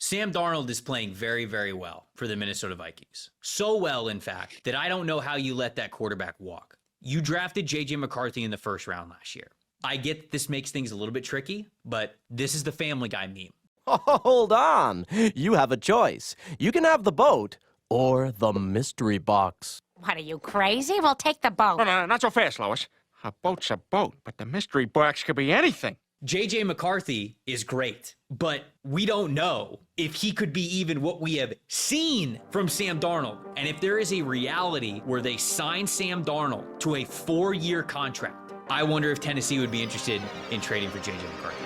Sam Darnold is playing very, very well for the Minnesota Vikings. So well, in fact, that I don't know how you let that quarterback walk. You drafted J.J. McCarthy in the first round last year. I get that this makes things a little bit tricky, but this is the Family Guy meme. Hold on. You have a choice. You can have the boat or the mystery box. What, are you crazy? We'll take the boat. No, not so fast, Lois. A boat's a boat, but the mystery box could be anything. J.J. McCarthy is great, but we don't know if he could be even what we have seen from Sam Darnold. And if there is a reality where they sign Sam Darnold to a 4-year contract, I wonder if Tennessee would be interested in trading for J.J. McCarthy.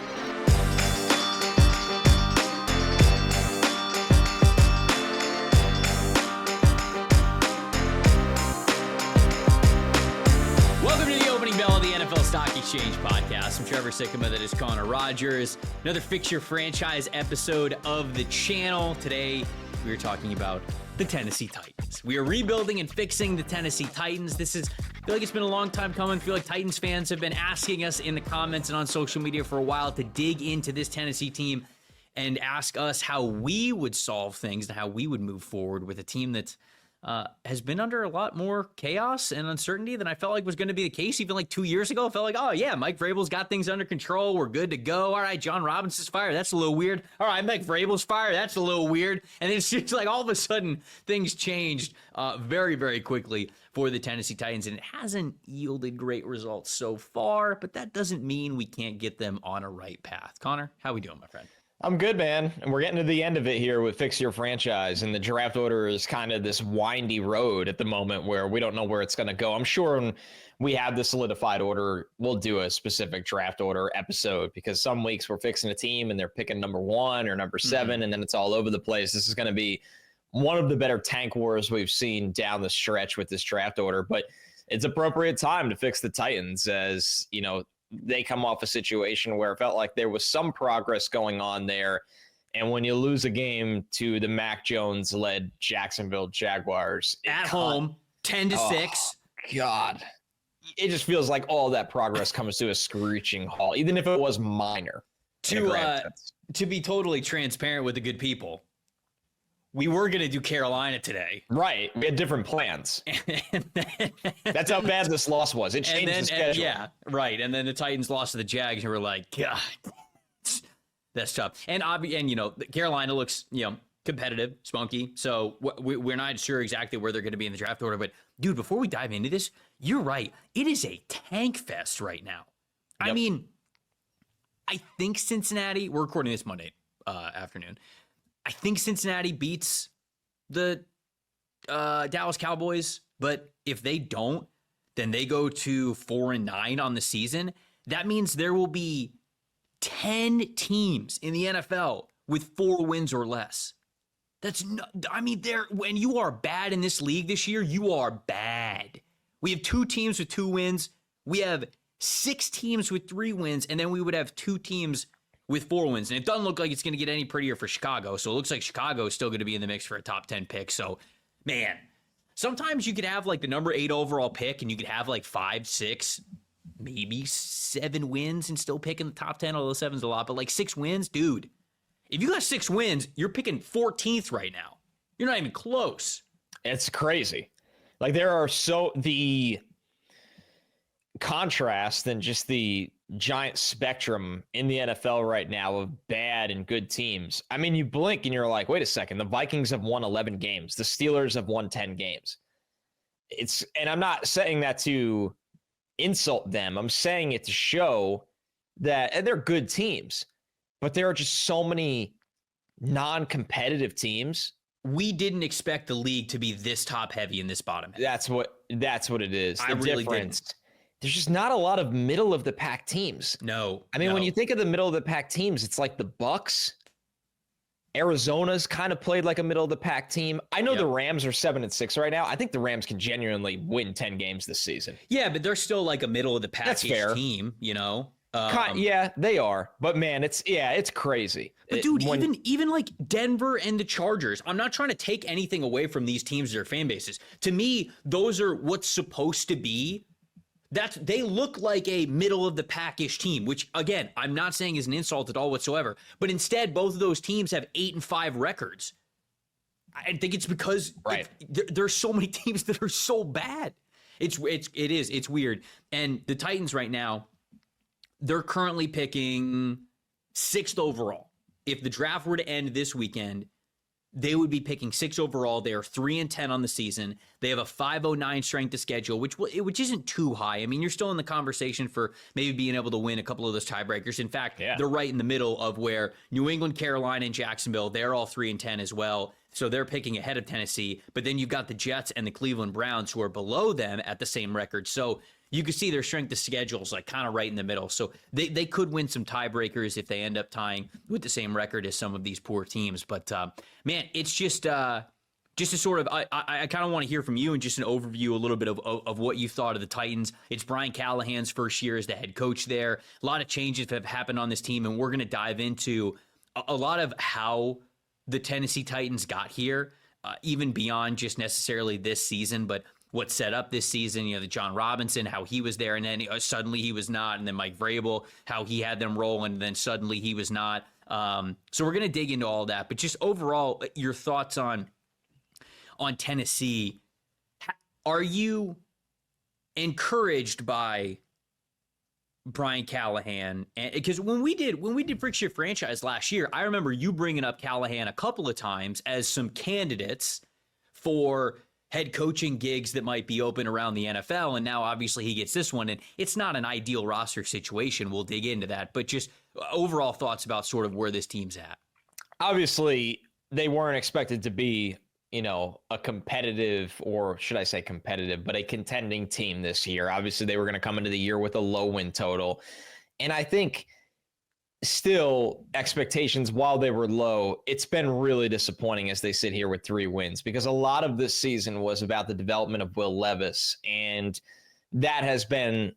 Stock Exchange Podcast. I'm Trevor Sikkema. That is Connor Rogers. Another Fix Your Franchise episode of the channel. Today, we are talking about the Tennessee Titans. We are rebuilding and fixing the Tennessee Titans. I feel like it's been a long time coming. I feel like Titans fans have been asking us in the comments and on social media for a while to dig into this Tennessee team and ask us how we would solve things and how we would move forward with a team that has been under a lot more chaos and uncertainty than I felt like was going to be the case even like 2 years ago. I felt like, oh yeah, Mike Vrabel's got things under control. We're good to go. All right, John Robinson's fired. That's a little weird. All right, Mike Vrabel's fired. That's a little weird. And it's just like all of a sudden things changed very, very quickly for the Tennessee Titans, and it hasn't yielded great results so far, but that doesn't mean we can't get them on a right path. Connor, how we doing, my friend? I'm good, man. And we're getting to the end of it here with Fix Your Franchise. And the draft order is kind of this windy road at the moment where we don't know where it's going to go. I'm sure when we have the solidified order, we'll do a specific draft order episode, because some weeks we're fixing a team and they're picking number 1 or number 7, and then it's all over the place. This is going to be one of the better tank wars we've seen down the stretch with this draft order. But it's appropriate time to fix the Titans, as, you know, they come off a situation where it felt like there was some progress going on there. And when you lose a game to the Mac Jones-led Jacksonville Jaguars at home, 10-6. God, it just feels like all that progress comes to a screeching halt, even if it was minor. To be totally transparent with the good people, we were going to do Carolina today. Right. We had different plans. That's how bad this loss was. It changed the schedule. Yeah, right. And then the Titans lost to the Jags, and we're like, God, that's tough. And you know, Carolina looks, you know, competitive, spunky. So we're not sure exactly where they're going to be in the draft order. But, dude, before we dive into this, you're right. It is a tank fest right now. Yep. I mean, I think Cincinnati, we're recording this Monday afternoon, I think Cincinnati beats the Dallas Cowboys, but if they don't, then they go to 4-9 on the season. That means there will be 10 teams in the NFL with 4 wins or less. That's not, I mean, when you are bad in this league this year, you are bad. We have 2 teams with 2 wins. We have 6 teams with 3 wins, and then we would have 2 teams with 4 wins. And it doesn't look like it's going to get any prettier for Chicago. So it looks like Chicago is still going to be in the mix for a top 10 pick. So, man, sometimes you could have like the number 8 overall pick and you could have like 5, 6, maybe 7 wins and still pick in the top 10. Although 7's a lot, but like 6 wins, dude. If you got 6 wins, you're picking 14th right now. You're not even close. It's crazy. Like, there are the contrast and just the giant spectrum in the NFL right now of bad and good teams. I mean, you blink and you're like, wait a second, the Vikings have won 11 games. The Steelers have won 10 games. And I'm not saying that to insult them. I'm saying it to show that they're good teams, but there are just so many non-competitive teams. We didn't expect the league to be this top heavy in this bottom half. That's what it is. I really didn't. There's just not a lot of middle of the pack teams. No. I mean, when you think of the middle of the pack teams, it's like the Bucks. Arizona's kind of played like a middle of the pack team. I know the Rams are 7-6 right now. I think the Rams can genuinely win 10 games this season. Yeah, but they're still like a middle of the pack team, you know? Yeah, they are. But man, it's crazy. But dude, even like Denver and the Chargers, I'm not trying to take anything away from these teams, their fan bases. To me, those are what's supposed to be They look like a middle of the pack-ish team, which again, I'm not saying is an insult at all whatsoever. But instead, both of those teams have 8-5 records. I think it's because there's so many teams that are so bad. It's weird. And the Titans right now, they're currently picking 6th overall. If the draft were to end this weekend, they would be picking 6 overall. They are 3-10 on the season. They have a 509 strength of schedule, which isn't too high. I mean, you're still in the conversation for maybe being able to win a couple of those tiebreakers. In fact, they're right in the middle of where New England, Carolina, and Jacksonville, they're all 3-10 as well. So they're picking ahead of Tennessee. But then you've got the Jets and the Cleveland Browns who are below them at the same record. So you can see their strength of schedule is like kind of right in the middle. So they could win some tiebreakers if they end up tying with the same record as some of these poor teams. But man, it's just a sort of, I kind of want to hear from you and just an overview, a little bit of what you thought of the Titans. It's Brian Callahan's first year as the head coach there. A lot of changes have happened on this team, and we're going to dive into a lot of how the Tennessee Titans got here, even beyond just necessarily this season, but what set up this season, the John Robinson, how he was there, and then suddenly he was not, and then Mike Vrabel, how he had them rolling, and then suddenly he was not. So we're going to dig into all that, but just overall, your thoughts on Tennessee. Are you encouraged by Brian Callahan? Because when we did Frick Shift Franchise last year, I remember you bringing up Callahan a couple of times as some candidates for head coaching gigs that might be open around the NFL. And now obviously he gets this one, and it's not an ideal roster situation. We'll dig into that, but just overall thoughts about sort of where this team's at. Obviously they weren't expected to be, a competitive, or should I say competitive, but a contending team this year. Obviously they were going to come into the year with a low win total. And I think still expectations, while they were low, it's been really disappointing as they sit here with 3 wins, because a lot of this season was about the development of Will Levis, and that has been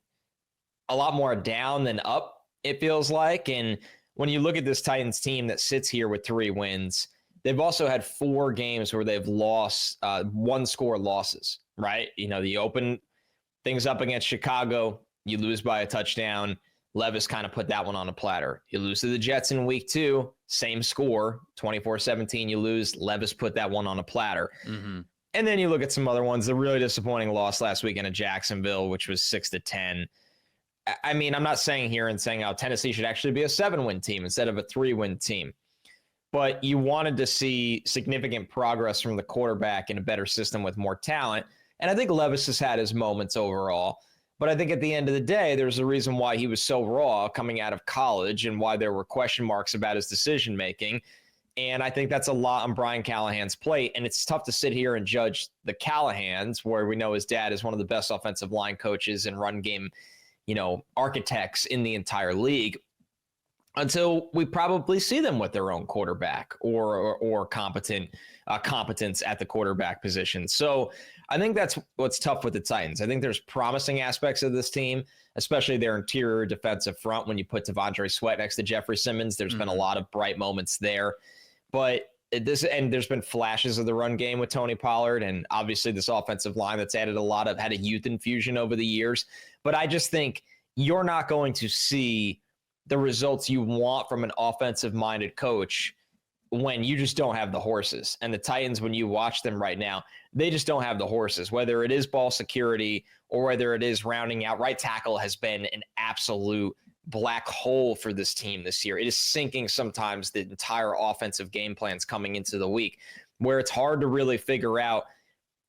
a lot more down than up, it feels like. And when you look at this Titans team that sits here with 3 wins, they've also had 4 games where they've lost 1-score losses, right? You open things up against Chicago, you lose by a touchdown. Levis kind of put that one on a platter. You lose to the Jets in week 2, same score, 24-17, you lose. Levis put that one on a platter. Mm-hmm. And then you look at some other ones. The really disappointing loss last weekend at Jacksonville, which was 6-10. I mean, I'm not saying how Tennessee should actually be a 7-win team instead of a 3-win team. But you wanted to see significant progress from the quarterback in a better system with more talent. And I think Levis has had his moments overall. But I think at the end of the day, there's a reason why he was so raw coming out of college and why there were question marks about his decision-making. And I think that's a lot on Brian Callahan's plate. And it's tough to sit here and judge the Callahans, where we know his dad is one of the best offensive line coaches and run game, architects in the entire league, until we probably see them with their own quarterback or competence at the quarterback position. So I think that's what's tough with the Titans. I think there's promising aspects of this team, especially their interior defensive front. When you put Devondre Sweat next to Jeffrey Simmons, there's been a lot of bright moments there. But there's been flashes of the run game with Tony Pollard, and obviously this offensive line that's had a youth infusion over the years. But I just think you're not going to see the results you want from an offensive-minded coach when you just don't have the horses. And the Titans, when you watch them right now, they just don't have the horses, whether it is ball security or whether it is rounding out. Right tackle has been an absolute black hole for this team this year. It is sinking sometimes the entire offensive game plans coming into the week, where it's hard to really figure out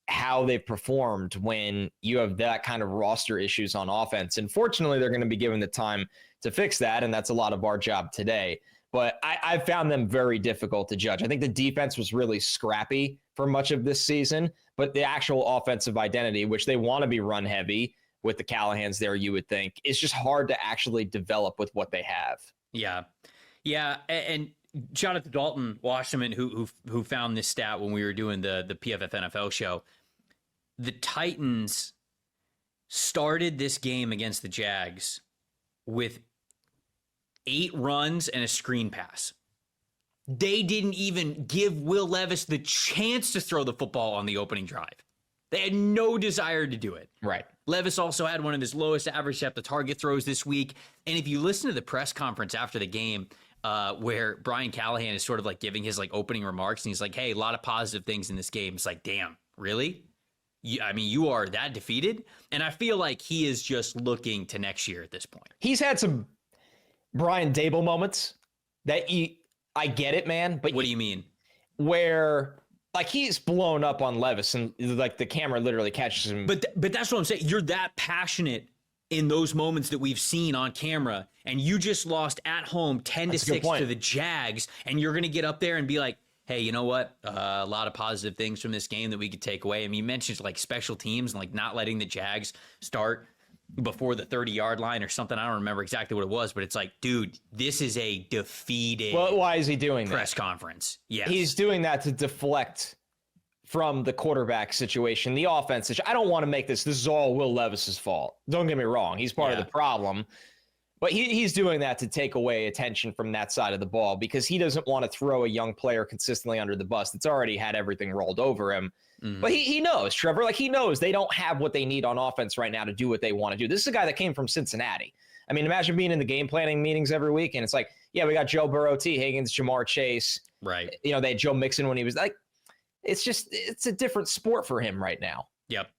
how they've performed when you have that kind of roster issues on offense. And fortunately, they're going to be given the time to fix that, and that's a lot of our job today. But I found them very difficult to judge. I think the defense was really scrappy for much of this season, but the actual offensive identity, which they want to be run heavy with the Callahans there, you would think, is just hard to actually develop with what they have. Yeah. Yeah. And Jonathan Dalton Wasserman, who found this stat when we were doing the PFF NFL show, the Titans started this game against the Jags with 8 runs and a screen pass. They didn't even give Will Levis the chance to throw the football on the opening drive. They had no desire to do it. Right. Levis also had one of his lowest average depth of target throws this week. And if you listen to the press conference after the game, where Brian Callahan is sort of like giving his like opening remarks, and he's like, hey, a lot of positive things in this game. It's like, damn, really? You are that defeated? And I feel like he is just looking to next year at this point. He's had some Brian Dable moments that I get it, man. But what do you mean? Where like he's blown up on Levis and like the camera literally catches him. But that's what I'm saying. You're that passionate in those moments that we've seen on camera, and you just lost at home 10-6 to the Jags, and you're going to get up there and be like, hey, you know what? A lot of positive things from this game that we could take away. I mean, you mentioned like special teams and like not letting the Jags start before the 30-yard line or something. I don't remember exactly what it was, but it's like, dude, this is a defeated well, why is he doing press that? conference. Yeah, he's doing that to deflect from the quarterback situation, the offense. I don't want to make this is all Will Levis's fault. Don't get me wrong. He's part of the problem. But he's doing that to take away attention from that side of the ball because he doesn't want to throw a young player consistently under the bus that's already had everything rolled over him. Mm-hmm. But he knows, Trevor, like he knows they don't have what they need on offense right now to do what they want to do. This is a guy that came from Cincinnati. I mean, imagine being in the game planning meetings every week and it's like, yeah, we got Joe Burrow, T. Higgins, Jamar Chase. Right. You know, they had Joe Mixon when he was like, it's a different sport for him right now. Yep.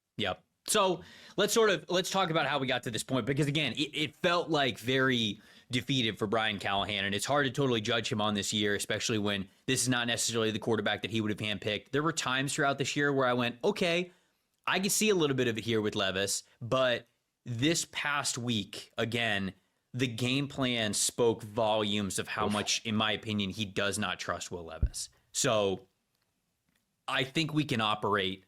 So let's talk about how we got to this point, because again, it felt like very defeated for Brian Callahan, and it's hard to totally judge him on this year, especially when this is not necessarily the quarterback that he would have handpicked. There were times throughout this year where I went, okay, I can see a little bit of it here with Levis, but this past week, again, the game plan spoke volumes of how much, in my opinion, he does not trust Will Levis. So I think we can operate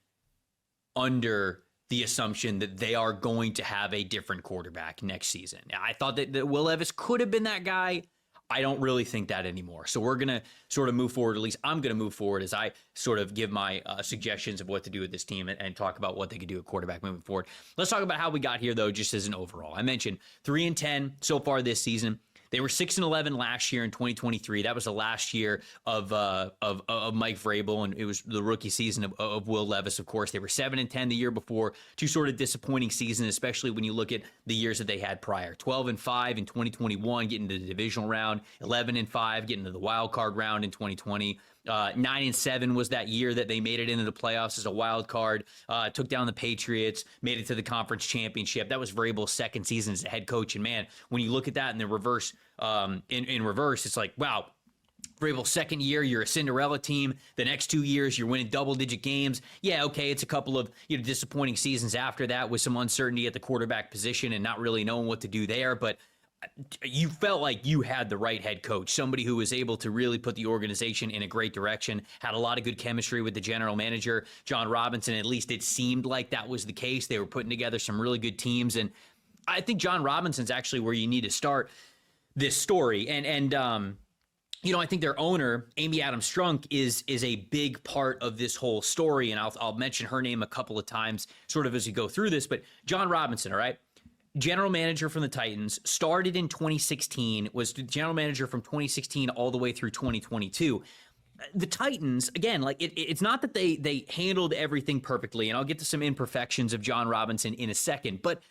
under the assumption that they are going to have a different quarterback next season. I thought that Will Levis could have been that guy. I don't really think that anymore. So we're going to sort of move forward. At least I'm going to move forward as I sort of give my suggestions of what to do with this team and talk about what they could do at quarterback moving forward. Let's talk about how we got here, though, just as an overall. I mentioned 3-10 so far this season. They were 6-11 last year in 2023. That was the last year of Mike Vrabel, and it was the rookie season of Will Levis, of course. They were 7-10 the year before. Two sort of disappointing seasons, especially when you look at the years that they had prior. 12-5 in 2021, getting to the divisional round. 11-5, getting to the wild card round in 2020. 9-7 was that year that they made it into the playoffs as a wild card, took down the Patriots, made it to the conference championship. That was Vrabel's second season as a head coach. And man, when you look at that in the reverse, in reverse, it's like, wow, Vrabel's second year, you're a Cinderella team. The next 2 years, you're winning double-digit games. Yeah, okay, it's a couple of disappointing seasons after that with some uncertainty at the quarterback position and not really knowing what to do there. But you felt like you had the right head coach, somebody who was able to really put the organization in a great direction, had a lot of good chemistry with the general manager, John Robinson. At least it seemed like that was the case. They were putting together some really good teams. And I think John Robinson's actually where you need to start this story. And I think their owner, Amy Adams Strunk, is a big part of this whole story. And I'll mention her name a couple of times sort of as we go through this. But John Robinson, all right? General manager from the Titans, started in 2016, was the general manager from 2016 all the way through 2022. The Titans, again, like it's not that they handled everything perfectly, and I'll get to some imperfections of John Robinson in a second, but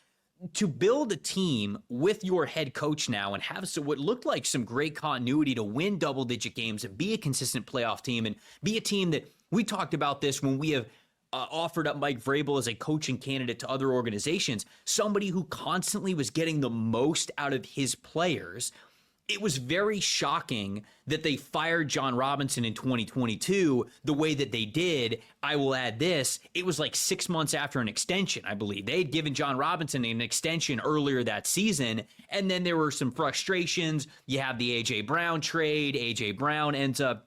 to build a team with your head coach now and have what looked like some great continuity to win double-digit games and be a consistent playoff team and be a team that we talked about this when we have offered up Mike Vrabel as a coaching candidate to other organizations, somebody who constantly was getting the most out of his players. It was very shocking that they fired John Robinson in 2022 the way that they did. I will add this. It was like 6 months after an extension, I believe. They had given John Robinson an extension earlier that season, and then there were some frustrations. You have the A.J. Brown trade. A.J. Brown ends up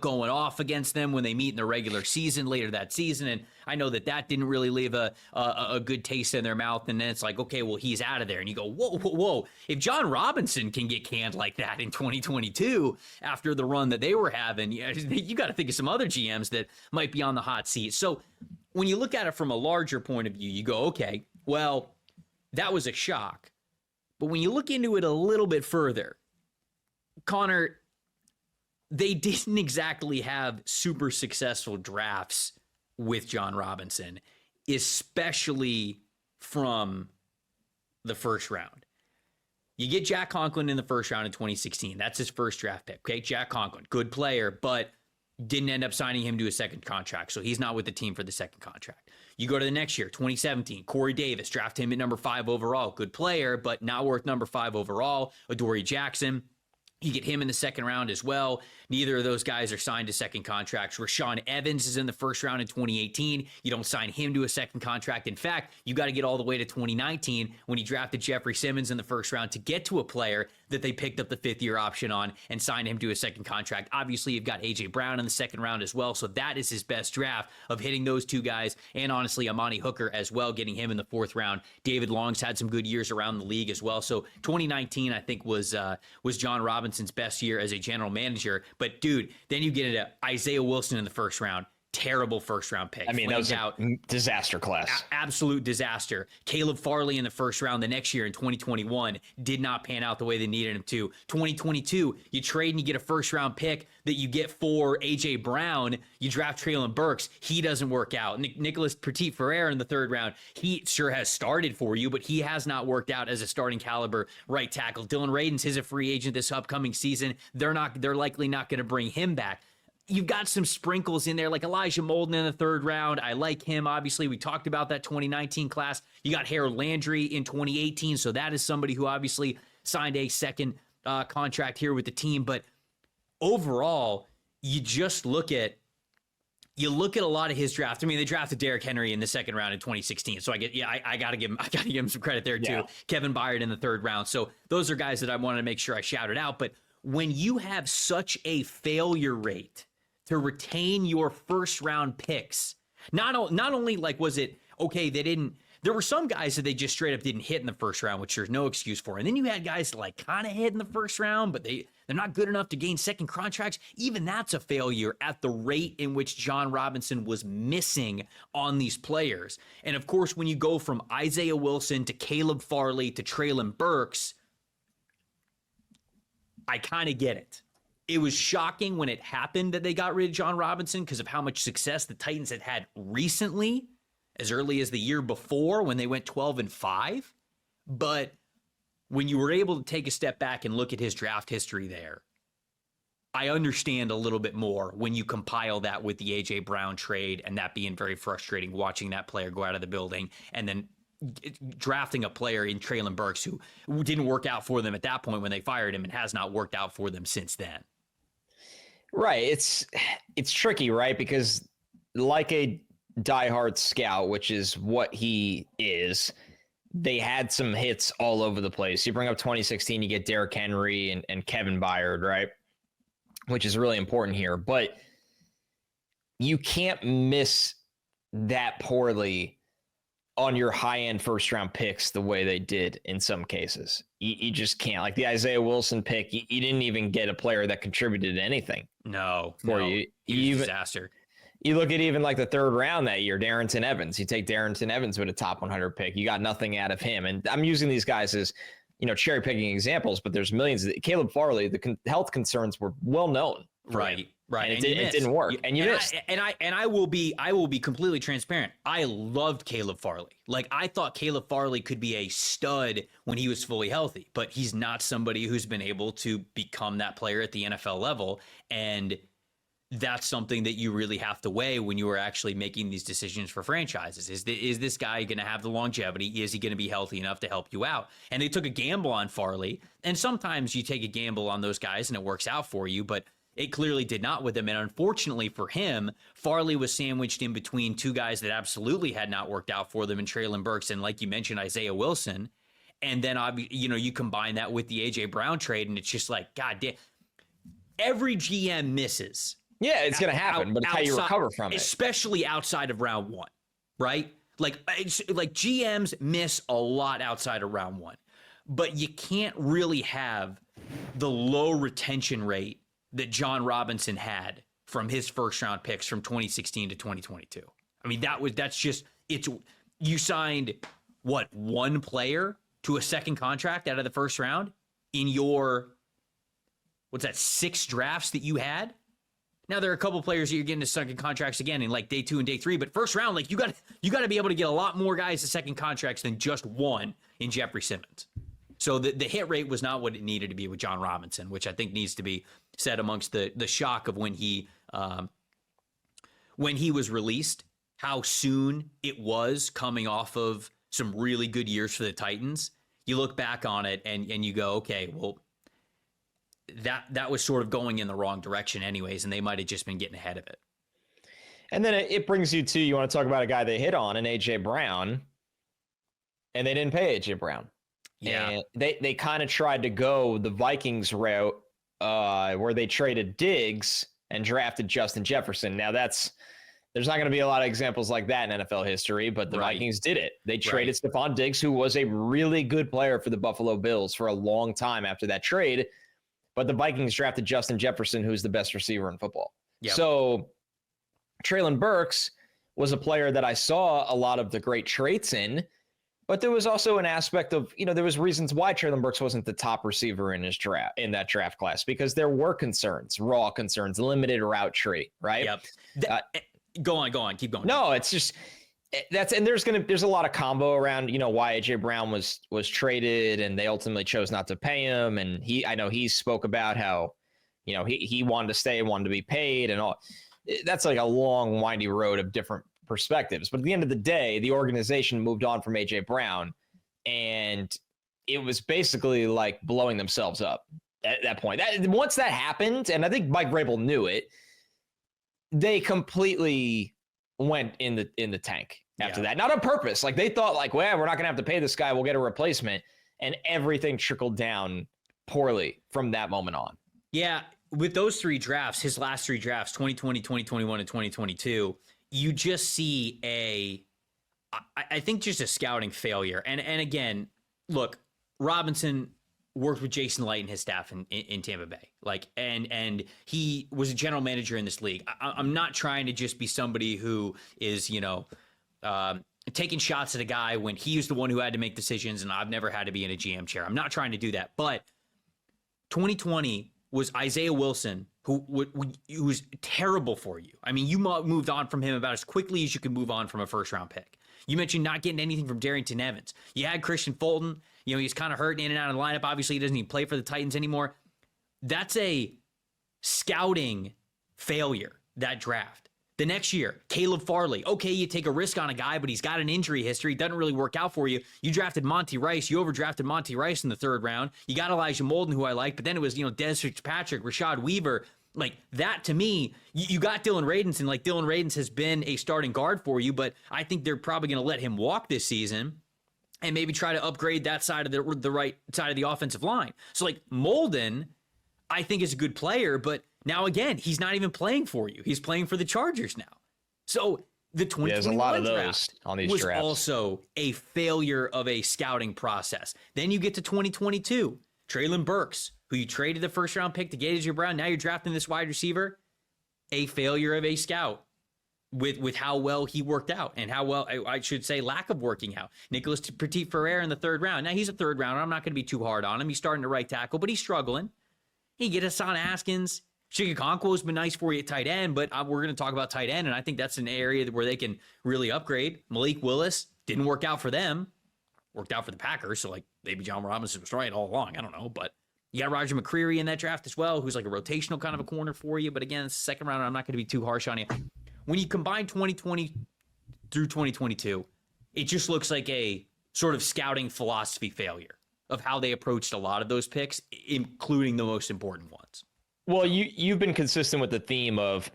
going off against them when they meet in the regular season later that season. And I know that didn't really leave a good taste in their mouth. And then it's like, okay, well, he's out of there. And you go, whoa. If John Robinson can get canned like that in 2022 after the run that they were having, you got to think of some other GMs that might be on the hot seat. So when you look at it from a larger point of view, you go, okay, well, that was a shock. But when you look into it a little bit further, Connor, they didn't exactly have super successful drafts with John Robinson, especially from the first round. You get Jack Conklin in the first round in 2016. That's his first draft pick. Okay, Jack Conklin, good player, but didn't end up signing him to a second contract, so he's not with the team for the second contract. You go to the next year, 2017, Corey Davis, draft him at number 5 overall. Good player, but not worth number 5 overall. Adoree Jackson, you get him in the second round as well. Neither of those guys are signed to second contracts. Rashaan Evans is in the first round in 2018. You don't sign him to a second contract. In fact, you got to get all the way to 2019 when he drafted Jeffrey Simmons in the first round to get to a player that they picked up the 5th-year option on and signed him to a second contract. Obviously, you've got A.J. Brown in the second round as well, so that is his best draft of hitting those two guys, and honestly, Amani Hooker as well, getting him in the 4th round. David Long's had some good years around the league as well, so 2019, I think, was John Robinson's best year as a general manager. But, dude, then you get into Isaiah Wilson in the first round. Terrible first-round pick. I mean, that was a disaster class. Absolute disaster. Caleb Farley in the first round the next year in 2021 did not pan out the way they needed him to. 2022, you trade and you get a first-round pick that you get for A.J. Brown. You draft Treylon Burks. He doesn't work out. Nicholas Petit-Frere in the 3rd round. He sure has started for you, but he has not worked out as a starting caliber right tackle. Dylan Radins is a free agent this upcoming season. They're likely not going to bring him back. You've got some sprinkles in there, like Elijah Molden in the 3rd round. I like him, obviously. We talked about that 2019 class. You got Harold Landry in 2018, so that is somebody who obviously signed a second contract here with the team. But overall, you just look at a lot of his drafts. I mean, they drafted Derrick Henry in the 2nd round in 2016, so I gotta give him some credit there too. Yeah. Kevin Byard in the 3rd round. So those are guys that I wanted to make sure I shouted out. But when you have such a failure rate to retain your first round picks, not only like was it okay, there were some guys that they just straight up didn't hit in the first round, which there's no excuse for. And then you had guys like kind of hit in the first round, but they're not good enough to gain second contracts. Even that's a failure at the rate in which John Robinson was missing on these players. And of course, when you go from Isaiah Wilson to Caleb Farley to Treylon Burks, I kind of get it. It was shocking when it happened that they got rid of John Robinson because of how much success the Titans had had recently, as early as the year before when they went 12-5. But when you were able to take a step back and look at his draft history there, I understand a little bit more when you compile that with the A.J. Brown trade and that being very frustrating, watching that player go out of the building and then drafting a player in Treylon Burks who didn't work out for them at that point when they fired him and has not worked out for them since then. Right. It's tricky, right? Because like a diehard scout, which is what he is, they had some hits all over the place. You bring up 2016, you get Derrick Henry and Kevin Byard, right? Which is really important here. But you can't miss that poorly on your high-end first-round picks the way they did in some cases. You just can't. Like the Isaiah Wilson pick, you didn't even get a player that contributed to anything. No. You. Disaster. You look at even like the 3rd round that year, Darrington Evans. You take Darrington Evans with a top 100 pick. You got nothing out of him. And I'm using these guys as, cherry picking examples, but there's millions. Caleb Farley, the health concerns were well known. Right. And it didn't work. And you missed. I will be completely transparent. I loved Caleb Farley. Like I thought Caleb Farley could be a stud when he was fully healthy, but he's not somebody who's been able to become that player at the NFL level. And that's something that you really have to weigh when you are actually making these decisions for franchises. Is this guy going to have the longevity? Is he going to be healthy enough to help you out? And they took a gamble on Farley. And sometimes you take a gamble on those guys and it works out for you, but it clearly did not with him. And unfortunately for him, Farley was sandwiched in between two guys that absolutely had not worked out for them in Treylon Burks and, like you mentioned, Isaiah Wilson. And then, you combine that with the A.J. Brown trade, and it's just like, God damn. Every GM misses. Yeah, it's going to happen, but it's how you recover from it. Especially outside of round one, right? Like GMs miss a lot outside of round one. But you can't really have the low retention rate that John Robinson had from his first round picks from 2016 to 2022. I mean, you signed one player to a second contract out of the first round in your 6 drafts that you had? Now there are a couple players that you're getting to second contracts again in like day 2 and day 3, but first round, like you got to be able to get a lot more guys to second contracts than just one in Jeffrey Simmons. So the hit rate was not what it needed to be with John Robinson, which I think needs to be said amongst the shock of when he was released, how soon it was coming off of some really good years for the Titans. You look back on it and you go, okay, well, that was sort of going in the wrong direction anyways, and they might have just been getting ahead of it. And then it brings you to, you want to talk about a guy they hit on, an A.J. Brown, and they didn't pay A.J. Brown. Yeah. And they kind of tried to go the Vikings route where they traded Diggs and drafted Justin Jefferson. Now there's not going to be a lot of examples like that in NFL history, but the Vikings did it. They traded Stephon Diggs, who was a really good player for the Buffalo Bills for a long time after that trade. But the Vikings drafted Justin Jefferson, who's the best receiver in football. Yep. So Treylon Burks was a player that I saw a lot of the great traits in, but there was also an aspect of, there was reasons why Treylon Burks wasn't the top receiver in that draft class, because there were concerns, raw concerns, limited route tree, right? Yep. Go on, keep going. No, it's just and there's a lot of combo around, why AJ Brown was traded and they ultimately chose not to pay him. And I know he spoke about how, he wanted to stay, wanted to be paid and all. That's like a long, windy road of different perspectives. But at the end of the day, the organization moved on from AJ Brown, and it was basically like blowing themselves up at that point. Once that happened, and I think Mike Vrabel knew it, they completely went in the tank after that. Not on purpose. Like they thought like, well, we're not going to have to pay this guy. We'll get a replacement. And everything trickled down poorly from that moment on. Yeah. With those 3 drafts, his last 3 drafts, 2020, 2021, and 2022, you just see I think just a scouting failure. And again, look, Robinson worked with Jason Light and his staff in Tampa Bay. Like, and he was a general manager in this league. I'm not trying to just be somebody who is, taking shots at a guy when he was the one who had to make decisions and I've never had to be in a GM chair. I'm not trying to do that. But 2020 was Isaiah Wilson, who was terrible for you. I mean, you moved on from him about as quickly as you can move on from a first-round pick. You mentioned not getting anything from Darrington Evans. You had Christian Fulton. He's kind of hurting in and out of the lineup. Obviously, he doesn't even play for the Titans anymore. That's a scouting failure, that draft. The next year, Caleb Farley. Okay, you take a risk on a guy, but he's got an injury history. Doesn't really work out for you. You drafted Monty Rice. You overdrafted Monty Rice in the 3rd round. You got Elijah Molden, who I like, but then it was, Des Fitzpatrick, Rashad Weaver. Like that to me, you got Dylan Radins, and like Dylan Radins has been a starting guard for you, but I think they're probably going to let him walk this season and maybe try to upgrade that side of the right side of the offensive line. So like Molden, I think is a good player, but now again, he's not even playing for you. He's playing for the Chargers now. So the 2021 there's a lot of those draft on these was drafts. Also a failure of a scouting process. Then you get to 2022, Treylon Burks, who you traded the 1st-round pick to get AJ Brown. Now you're drafting this wide receiver. A failure of a scout with how well he worked out and how well, I should say, lack of working out. Nicholas Petit-Ferrer in the 3rd round. Now he's a 3rd rounder. I'm not going to be too hard on him. He's starting to right tackle, but he's struggling. You get Hassan Haskins. Chigakonkwo's been nice for you at tight end, but we're going to talk about tight end, and I think that's an area where they can really upgrade. Malik Willis didn't work out for them. Worked out for the Packers, so like maybe John Robinson was right all along. I don't know, but you got Roger McCreary in that draft as well, who's like a rotational kind of a corner for you. But again, it's the 2nd round. I'm not going to be too harsh on you. When you combine 2020 through 2022, it just looks like a sort of scouting philosophy failure of how they approached a lot of those picks, including the most important ones. Well, you've been consistent with the theme of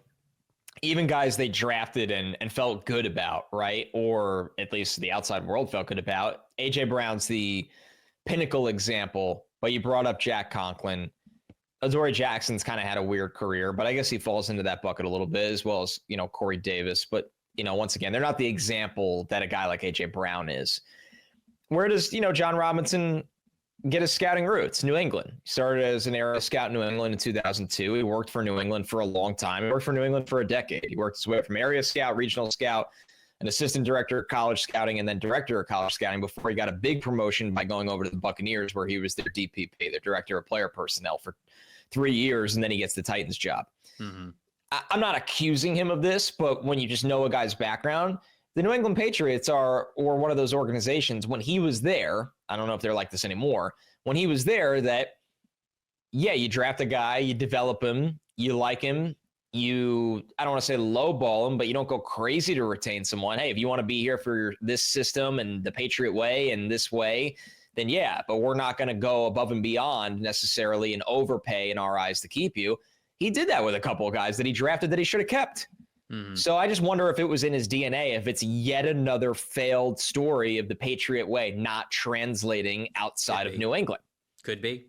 even guys they drafted and felt good about, right? Or at least the outside world felt good about. A.J. Brown's the pinnacle example, but you brought up Jack Conklin. Adoree Jackson's kind of had a weird career, but I guess he falls into that bucket a little bit, as well as, Corey Davis. But, once again, they're not the example that a guy like A.J. Brown is. Where does, John Robinson get his scouting roots? New England. He started as an area scout in New England in 2002. He worked for New England for a long time. He worked for New England for a decade. He worked his way from area scout, regional scout, an assistant director of college scouting, and then director of college scouting before he got a big promotion by going over to the Buccaneers, where he was their DPP, their director of player personnel, for 3 years, and then he gets the Titans job. Mm-hmm. I'm not accusing him of this, but when you just know a guy's background, the New England Patriots or one of those organizations, when he was there, I don't know if they're like this anymore, when he was there, that, yeah, you draft a guy, you develop him, you like him, I don't want to say lowball him, but you don't go crazy to retain someone. Hey, if you want to be here for this system and the Patriot way and this way, then yeah, but we're not going to go above and beyond necessarily and overpay in our eyes to keep you. He did that with a couple of guys that he drafted that he should have kept. Mm-hmm. So I just wonder if it was in his DNA, if it's yet another failed story of the Patriot way not translating outside of New England. Could be.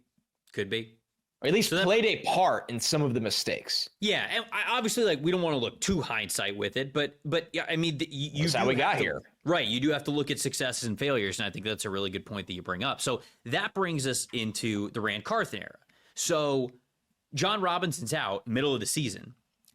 Or at least played a part in some of the mistakes. Yeah, and obviously, like, we don't want to look too hindsight with it, but yeah, I mean, that's how we got here. Right, you do have to look at successes and failures, and I think that's a really good point that you bring up. So that brings us into the Rand Carthon era. So John Robinson's out, middle of the season.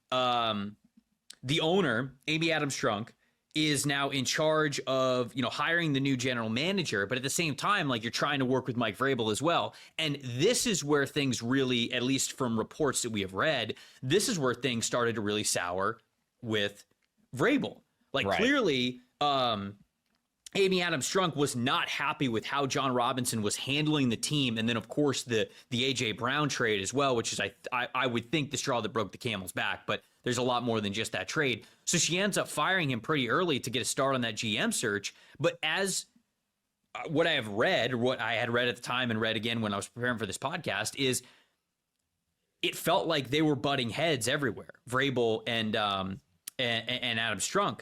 The owner, Amy Adams-Strunk, is now in charge of, hiring the new general manager. But at the same time, like, you're trying to work with Mike Vrabel as well. And this is where things really, at least from reports that we have read, this is where things started to really sour with Vrabel. Like, clearly, Amy Adams-Strunk was not happy with how John Robinson was handling the team. And then, of course, the A.J. Brown trade as well, which is, I would think, the straw that broke the camel's back. But there's a lot more than just that trade. So she ends up firing him pretty early to get a start on that GM search. But as what I have read, or what I had read at the time and read again when I was preparing for this podcast, is it felt like they were butting heads everywhere, Vrabel and Adams-Strunk.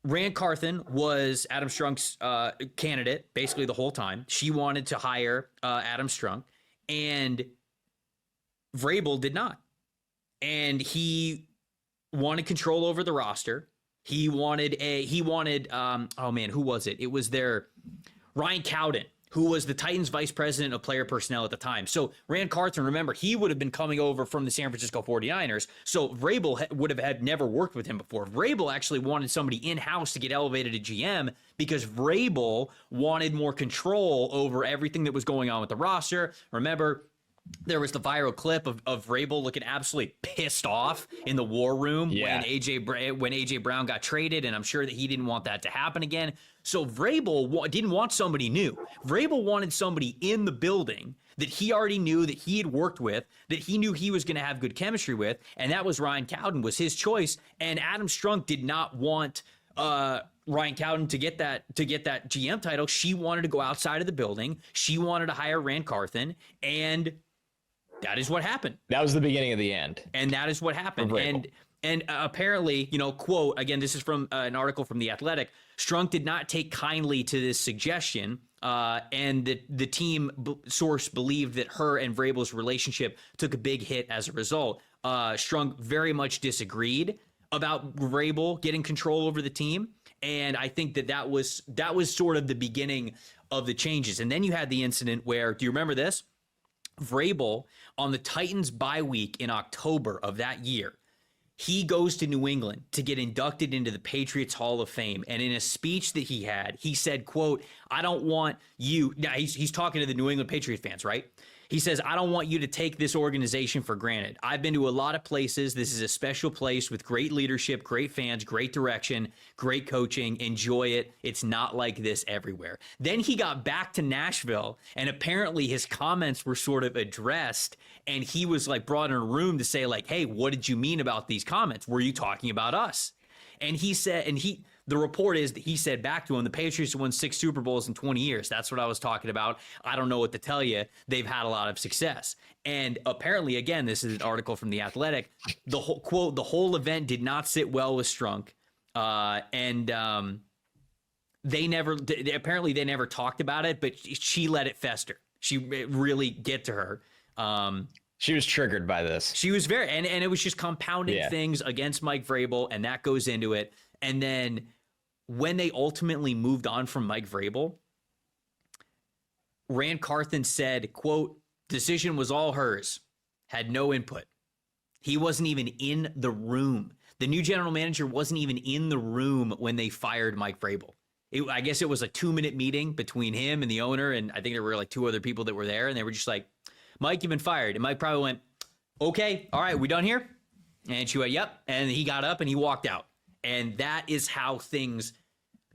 Rand Carthon was Adams-Strunk's candidate basically the whole time. She wanted to hire Adams-Strunk, and Vrabel did not. And he wanted control over the roster. He wanted who was it? It was Ryan Cowden, who was the Titans vice president of player personnel at the time. So Rand Carthon, remember, he would have been coming over from the San Francisco 49ers. So Vrabel would have had never worked with him before. Vrabel actually wanted somebody in-house to get elevated to GM because Vrabel wanted more control over everything that was going on with the roster. Remember, there was the viral clip of Vrabel looking absolutely pissed off in the war room when AJ Brown got traded, and I'm sure that he didn't want that to happen again. So Vrabel didn't want somebody new. Vrabel wanted somebody in the building that he already knew, that he had worked with, that he knew he was going to have good chemistry with, and that was Ryan Cowden, was his choice. And Adams-Strunk did not want Ryan Cowden to get that GM title. She wanted to go outside of the building. She wanted to hire Rand Carthon, and that is what happened. That was the beginning of the end. And that is what happened. And apparently, quote, again, this is from an article from The Athletic, Strunk did not take kindly to this suggestion, and the team source believed that her and Vrabel's relationship took a big hit as a result. Strunk very much disagreed about Vrabel getting control over the team, and I think that was sort of the beginning of the changes. And then you had the incident where, do you remember this? Vrabel, on the Titans bye week in October of that year, he goes to New England to get inducted into the Patriots Hall of Fame. And in a speech that he had, he said, quote, I don't want you. Now, he's talking to the New England Patriots fans, right? He says, I don't want you to take this organization for granted. I've been to a lot of places. This is a special place with great leadership, great fans, great direction, great coaching. Enjoy it. It's not like this everywhere. Then he got back to Nashville, and apparently his comments were sort of addressed, and he was like brought in a room to say, like, hey, what did you mean about these comments? Were you talking about us? And he said, the report is that he said back to him, the Patriots won 6 Super Bowls in 20 years. That's what I was talking about. I don't know what to tell you. They've had a lot of success. And apparently, again, this is an article from The Athletic. The whole quote, the whole event did not sit well with Strunk. They never talked about it, but she let it fester. It really get to her. She was triggered by this. She was very, and it was just compounding things against Mike Vrabel, and that goes into it. And then when they ultimately moved on from Mike Vrabel, Rand Carthon said, quote, decision was all hers, had no input. He wasn't even in the room. The new general manager wasn't even in the room when they fired Mike Vrabel. I guess it was a 2-minute meeting between him and the owner, and I think there were like 2 other people that were there, and they were just like, Mike, you've been fired. And Mike probably went, okay, all right, we done here? And she went, yep. And he got up and he walked out. And that is how things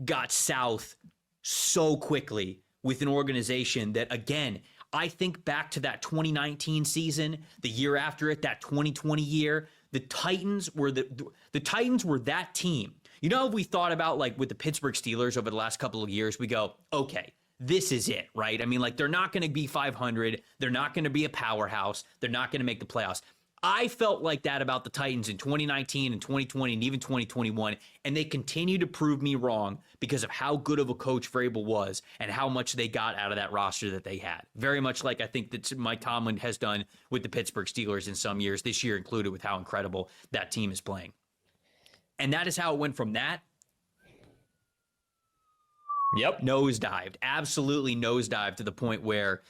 got south so quickly with an organization that, again, I think back to that 2019 season, the year after it, that 2020 year, the Titans were the Titans were that team. You know, if we thought about like with the Pittsburgh Steelers over the last couple of years, we go, okay, this is it, right? I mean, like they're not going to be 500. They're not going to be a powerhouse. They're not going to make the playoffs. I felt like that about the Titans in 2019 and 2020 and even 2021, and they continue to prove me wrong because of how good of a coach Vrabel was and how much they got out of that roster that they had. Very much like I think that Mike Tomlin has done with the Pittsburgh Steelers in some years, this year included, with how incredible that team is playing. And that is how it went from that. Yep. Nosedived, absolutely nosedived to the point where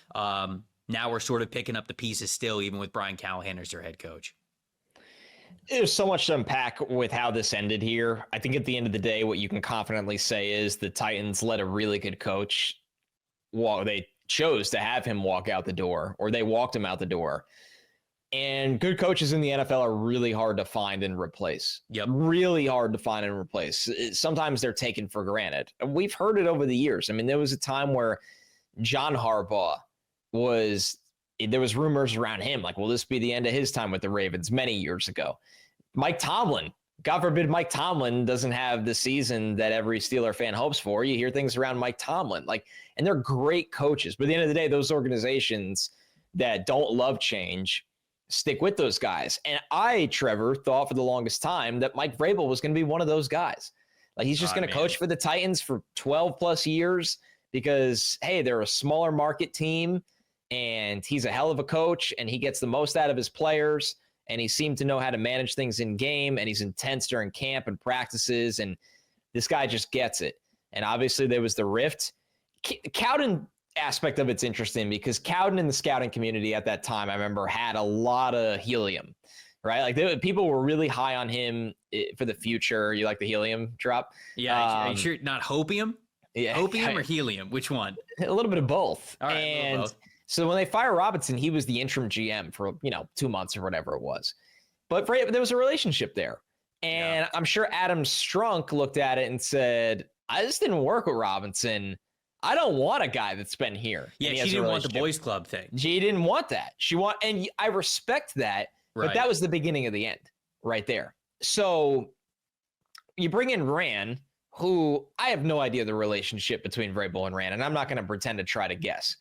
now we're sort of picking up the pieces still, even with Brian Callahan as their head coach. There's so much to unpack with how this ended here. I think at the end of the day, what you can confidently say is the Titans let a really good coach walk. They chose to have him walk out the door, or they walked him out the door. And good coaches in the NFL are really hard to find and replace. Yep. Really hard to find and replace. Sometimes they're taken for granted. And we've heard it over the years. I mean, there was a time where John Harbaugh there was rumors around him, like, will this be the end of his time with the Ravens many years ago? Mike Tomlin, God forbid Mike Tomlin doesn't have the season that every Steeler fan hopes for. You hear things around Mike Tomlin, and they're great coaches. But at the end of the day, those organizations that don't love change stick with those guys. And I, Trevor, thought for the longest time that Mike Vrabel was going to be one of those guys. Like, he's just going to coach for the Titans for 12 plus years because, hey, they're a smaller market team and he's a hell of a coach and he gets the most out of his players and he seemed to know how to manage things in game and he's intense during camp and practices and this guy just gets it. And obviously there was the rift. Cowden aspect of it's interesting because Cowden in the scouting community at that time, I remember, had a lot of helium, right? Like people were really high on him for the future. You like the helium drop? Yeah. Are you sure not hopium? Yeah. Opium or helium? Which one? A little bit of both. All right, and both. So when they fire Robinson, he was the interim GM for, 2 months or whatever it was. But there was a relationship there. And I'm sure Adam Strunk looked at it and said, I just didn't work with Robinson. I don't want a guy that's been here. Yeah, she didn't want the boys club thing. She didn't want that. And I respect that, right. But that was the beginning of the end right there. So you bring in Rand, who I have no idea the relationship between Vrabel and Rand, and I'm not going to pretend to try to guess.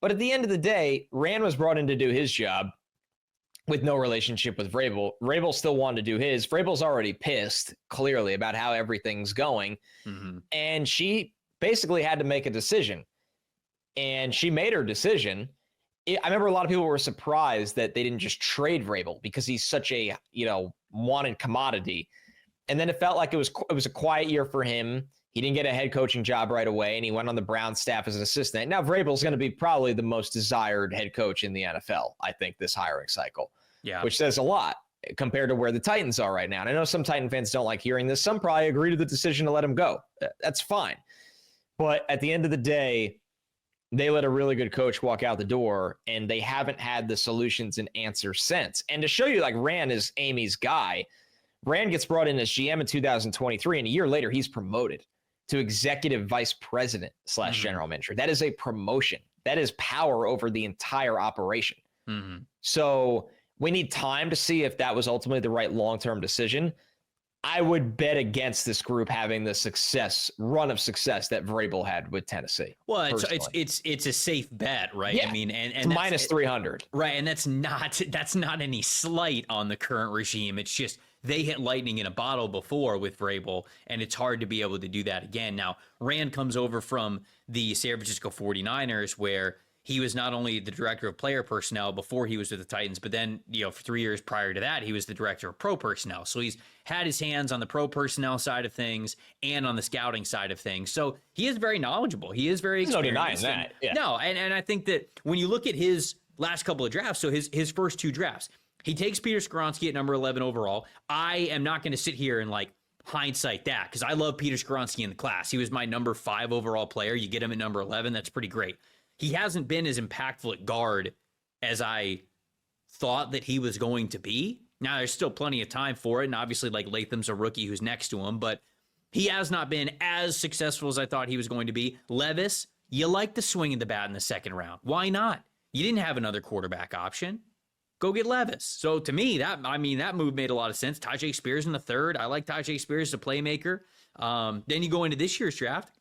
But at the end of the day, Rand was brought in to do his job with no relationship with Vrabel. Vrabel still wanted to do his. Vrabel's already pissed, clearly, about how everything's going. Mm-hmm. And she basically had to make a decision. And she made her decision. I remember a lot of people were surprised that they didn't just trade Vrabel because he's such a, wanted commodity. And then it felt like it was a quiet year for him. He didn't get a head coaching job right away, and he went on the Browns staff as an assistant. Now, Vrabel's going to be probably the most desired head coach in the NFL, I think, this hiring cycle. Yeah. Which says a lot compared to where the Titans are right now. And I know some Titan fans don't like hearing this. Some probably agree to the decision to let him go. That's fine. But at the end of the day, they let a really good coach walk out the door, and they haven't had the solutions and answers since. And to show you, like, Rand is Amy's guy. Rand gets brought in as GM in 2023, and a year later, he's promoted to executive vice president / general manager. That is a promotion. That is power over the entire operation. Mm-hmm. So we need time to see if that was ultimately the right long-term decision. I would bet against this group having the run of success that Vrabel had with Tennessee. Well, it's a safe bet, right? Yeah. I mean, and it's minus 300, right? And that's not any slight on the current regime. It's just they hit lightning in a bottle before with Vrabel, and it's hard to be able to do that again. Now, Rand comes over from the San Francisco 49ers, where he was not only the director of player personnel before he was with the Titans, but then, for 3 years prior to that, he was the director of pro personnel. So he's had his hands on the pro personnel side of things and on the scouting side of things. So he is very knowledgeable. He is very experienced. No denying that. Yeah. No, and I think that when you look at his last couple of drafts, so his first two drafts, he takes Peter Skoronski at number 11 overall. I am not going to sit here and hindsight that because I love Peter Skoronski in the class. He was my number 5 overall player. You get him at number 11. That's pretty great. He hasn't been as impactful at guard as I thought that he was going to be. Now, there's still plenty of time for it, and obviously, like, Latham's a rookie who's next to him, but he has not been as successful as I thought he was going to be. Levis, you like the swing of the bat in the second round. Why not? You didn't have another quarterback option. Go get Levis. So to me, that move made a lot of sense. Tajay Spears in the third. I like Tajay Spears as a playmaker. Then you go into this year's draft.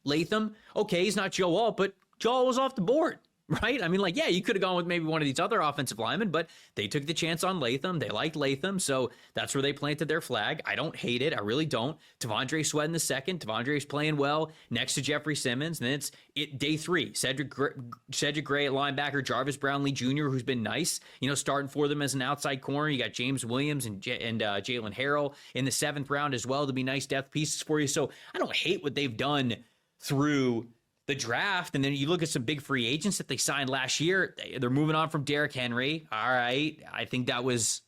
Latham, okay, he's not Joe Alt, but Joe Alt was off the board, right? I mean, like, yeah, you could have gone with maybe one of these other offensive linemen, but they took the chance on Latham. They liked Latham, so that's where they planted their flag. I don't hate it. I really don't. T'Vondre Sweat in the second. T'Vondre's playing well next to Jeffrey Simmons. And then it's day 3. Cedric Gray at linebacker, Jarvis Brownlee Jr., who's been nice, starting for them as an outside corner. You got James Williams and Jalen Harrell in the 7th round as well to be nice depth pieces for you. So I don't hate what they've done through the draft. And then you look at some big free agents that they signed last year. They're moving on from Derrick Henry. All right. I think that was,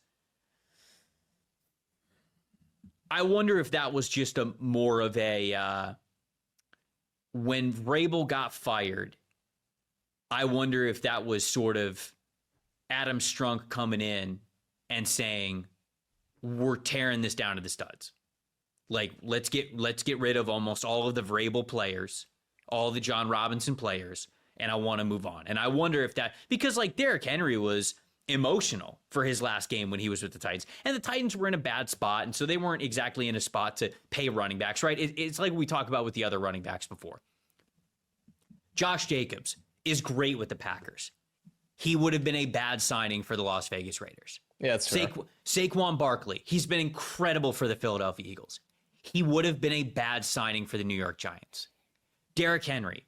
I wonder if that was just more of a, when Vrabel got fired, I wonder if that was sort of Adam Strunk coming in and saying, we're tearing this down to the studs. Like, let's get rid of almost all of the Vrabel players, all the John Robinson players, and I want to move on. And I wonder if that, because like Derrick Henry was emotional for his last game when he was with the Titans, and the Titans were in a bad spot, and so they weren't exactly in a spot to pay running backs, right? It's like we talked about with the other running backs before. Josh Jacobs is great with the Packers. He would have been a bad signing for the Las Vegas Raiders. Yeah, that's fair. Saquon Barkley, he's been incredible for the Philadelphia Eagles. He would have been a bad signing for the New York Giants. Derrick Henry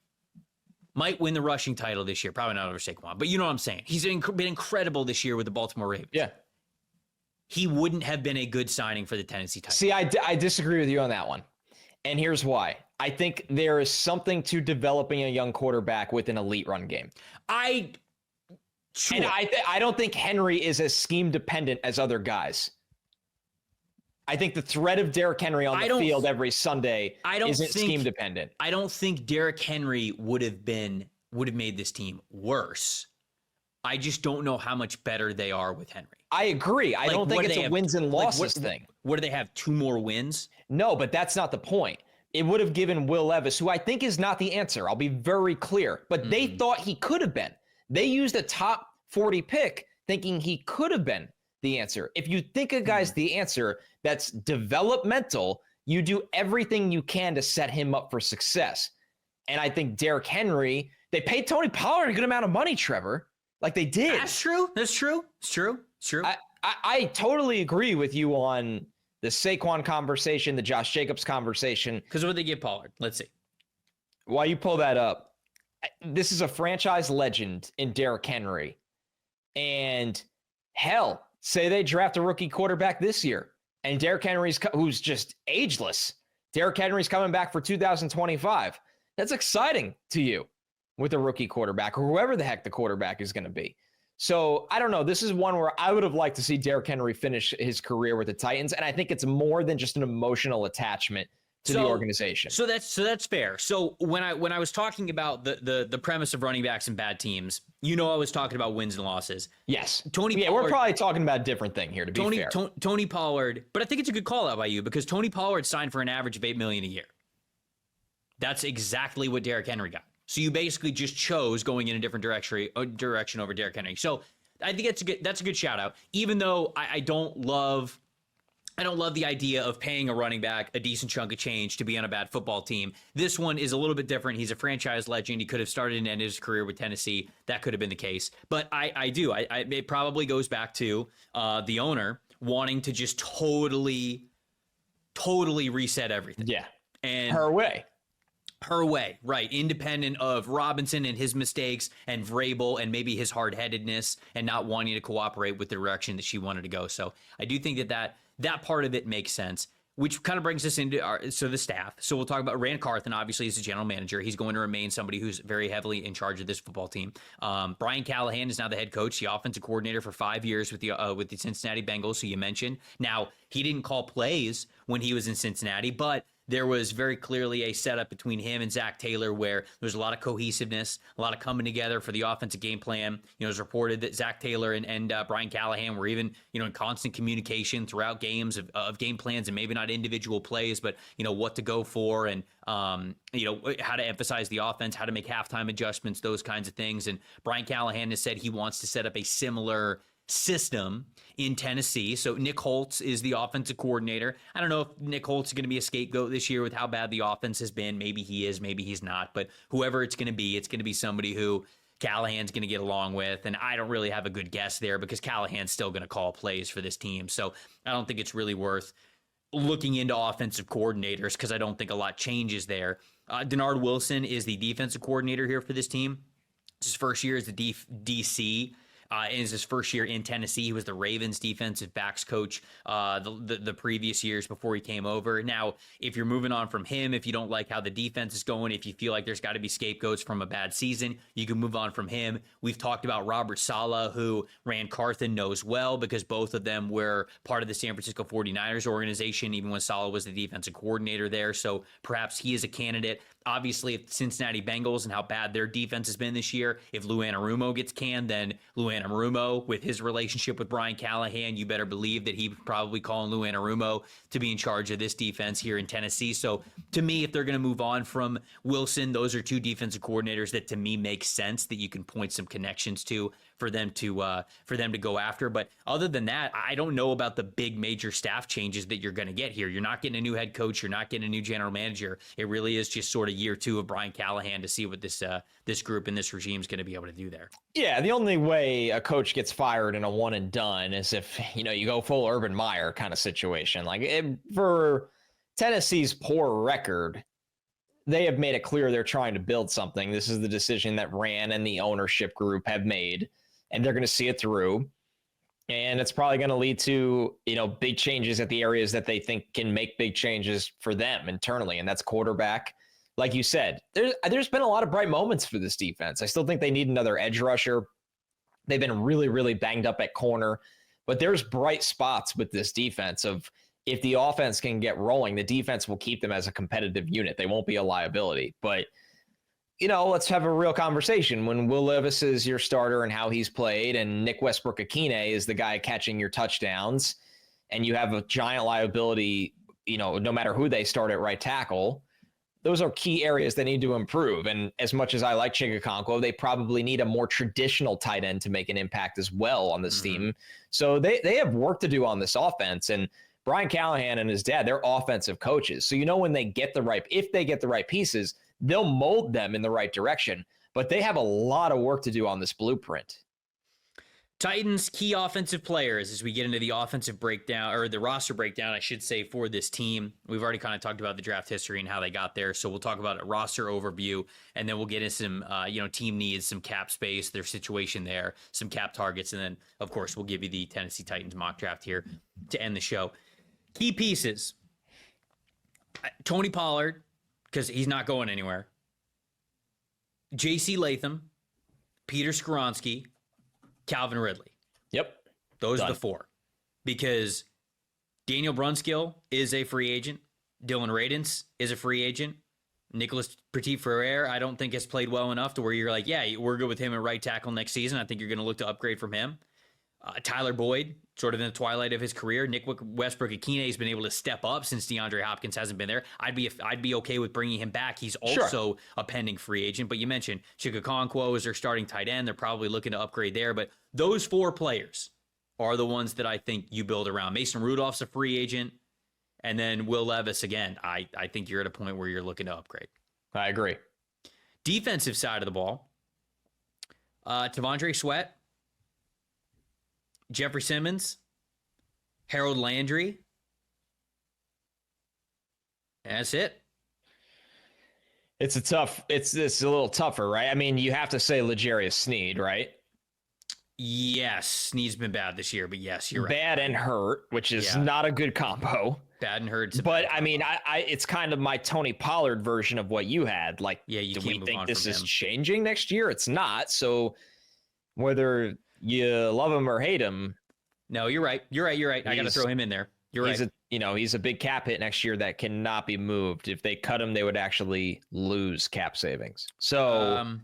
might win the rushing title this year. Probably not over Saquon, but you know what I'm saying. He's been incredible this year with the Baltimore Ravens. Yeah. He wouldn't have been a good signing for the Tennessee Titans. See, I disagree with you on that one. And here's why. I think there is something to developing a young quarterback with an elite run game. Sure. And I don't think Henry is as scheme dependent as other guys. I think the threat of Derrick Henry on the field every Sunday isn't scheme dependent. I don't think Derrick Henry would have made this team worse. I just don't know how much better they are with Henry. I agree. I don't think it's a wins and losses thing. What do they have? 2 more wins? No, but that's not the point. It would have given Will Levis, who I think is not the answer. I'll be very clear. But they thought he could have been. They used a top 40 pick thinking he could have been the answer. If you think a guy's the answer that's developmental, you do everything you can to set him up for success. And I think Derrick Henry, they paid Tony Pollard a good amount of money, Trevor. Like they did. That's true. It's true. I totally agree with you on the Saquon conversation, the Josh Jacobs conversation. Because what did they give Pollard? Let's see. While you pull that up, this is a franchise legend in Derrick Henry. And hell, say they draft a rookie quarterback this year, and Derrick Henry's, who's just ageless, Derrick Henry's coming back for 2025. That's exciting to you with a rookie quarterback or whoever the heck the quarterback is going to be. So I don't know. This is one where I would have liked to see Derrick Henry finish his career with the Titans, and I think it's more than just an emotional attachment to the organization. So that's fair. So when I was talking about the premise of running backs and bad teams, I was talking about wins and losses. Yes. Pollard, we're probably talking about a different thing here, to be fair. Tony Pollard, but I think it's a good call out by you because Tony Pollard signed for an average of $8 million a year. That's exactly what Derrick Henry got. So you basically just chose going in a different direction over Derrick Henry. So I think that's a good shout out. Even though I don't love the idea of paying a running back a decent chunk of change to be on a bad football team. This one is a little bit different. He's a franchise legend. He could have started and ended his career with Tennessee. That could have been the case. But it probably goes back to the owner wanting to just totally reset everything. Yeah. And her way, right? Independent of Robinson and his mistakes and Vrabel and maybe his hard-headedness and not wanting to cooperate with the direction that she wanted to go. So I do think that part of it makes sense, which kind of brings us into the staff. So we'll talk about Rand Carthen, obviously, as the general manager. He's going to remain somebody who's very heavily in charge of this football team. Brian Callahan is now the head coach, the offensive coordinator for 5 years with the Cincinnati Bengals, who you mentioned. Now, he didn't call plays when he was in Cincinnati, but there was very clearly a setup between him and Zach Taylor where there was a lot of cohesiveness, a lot of coming together for the offensive game plan. It was reported that Zach Taylor and Brian Callahan were even, in constant communication throughout games of game plans, and maybe not individual plays, but, what to go for and, how to emphasize the offense, how to make halftime adjustments, those kinds of things. And Brian Callahan has said he wants to set up a similar system in Tennessee. So Nick Holtz is the offensive coordinator. I don't know if Nick Holtz is going to be a scapegoat this year with how bad the offense has been. Maybe he is, maybe he's not. But whoever it's going to be somebody who Callahan's going to get along with. And I don't really have a good guess there because Callahan's still going to call plays for this team. So I don't think it's really worth looking into offensive coordinators because I don't think a lot changes there. Denard Wilson is the defensive coordinator here for this team. His first year as the DC. And is his first year in Tennessee. He was the Ravens defensive backs coach the previous years before he came over. Now, if you're moving on from him, if you don't like how the defense is going, if you feel like there's got to be scapegoats from a bad season, you can move on from him. We've talked about Robert Saleh, who Rand Carthen knows well because both of them were part of the San Francisco 49ers organization, even when Saleh was the defensive coordinator there. So perhaps he is a candidate. Obviously, if the Cincinnati Bengals and how bad their defense has been this year, if Lou Anarumo gets canned, then Lou Anarumo, with his relationship with Brian Callahan, you better believe that he's probably calling Lou Anarumo to be in charge of this defense here in Tennessee. So to me, if they're going to move on from Wilson, those are two defensive coordinators that to me make sense that you can point some connections to for them to go after. But other than that, I don't know about the big major staff changes that you're going to get here. You're not getting a new head coach. You're not getting a new general manager. It really is just sort of year two of Brian Callahan to see what this group and this regime is going to be able to do there. Yeah, the only way a coach gets fired in a one and done is if, you go full Urban Meyer kind of situation. For Tennessee's poor record, they have made it clear they're trying to build something. This is the decision that Rand and the ownership group have made, and they're going to see it through. And it's probably going to lead to, big changes at the areas that they think can make big changes for them internally. And that's quarterback. Like you said, there's been a lot of bright moments for this defense. I still think they need another edge rusher. They've been really, really banged up at corner, but there's bright spots with this defense of if the offense can get rolling, the defense will keep them as a competitive unit. They won't be a liability, but let's have a real conversation. When Will Levis is your starter and how he's played, and Nick Westbrook-Akine is the guy catching your touchdowns, and you have a giant liability, no matter who they start at right tackle, those are key areas that need to improve. And as much as I like Chigakonkwo, they probably need a more traditional tight end to make an impact as well on this team. So they have work to do on this offense. And Brian Callahan and his dad, they're offensive coaches. So when if they get the right pieces, they'll mold them in the right direction. But they have a lot of work to do on this blueprint. Titans key offensive players as we get into the offensive breakdown, or the roster breakdown, I should say, for this team. We've already kind of talked about the draft history and how they got there. So we'll talk about a roster overview, and then we'll get into some, team needs, some cap space, their situation there, some cap targets. And then, of course, we'll give you the Tennessee Titans mock draft here to end the show. Key pieces. Tony Pollard, because he's not going anywhere. J.C. Latham, Peter Skoronski, Calvin Ridley. Yep. Those are the four. Because Daniel Brunskill is a free agent. Dylan Radins is a free agent. Nicholas Petit-Frere, I don't think has played well enough to where you're like, yeah, we're good with him at right tackle next season. I think you're going to look to upgrade from him. Tyler Boyd, sort of in the twilight of his career. Nick Westbrook-Akine has been able to step up since DeAndre Hopkins hasn't been there. I'd be okay with bringing him back. He's also a pending free agent. But you mentioned Chigakonkwo is their starting tight end. They're probably looking to upgrade there. But those four players are the ones that I think you build around. Mason Rudolph's a free agent. And then Will Levis, again, I think you're at a point where you're looking to upgrade. I agree. Defensive side of the ball, T'Vondre Sweat, Jeffrey Simmons, Harold Landry. That's it. It's a little tougher, right? I mean, you have to say L'Jarius Sneed, right? Yes, Sneed's been bad this year, but yes, you're right. Bad and hurt, which is not a good combo. Bad and hurt. But I mean, it's kind of my Tony Pollard version of what you had. Like, do we think this is changing next year? It's not. So whether you love him or hate him. No, you're right. I got to throw him in there. You're right. He's a big cap hit next year that cannot be moved. If they cut him, they would actually lose cap savings. So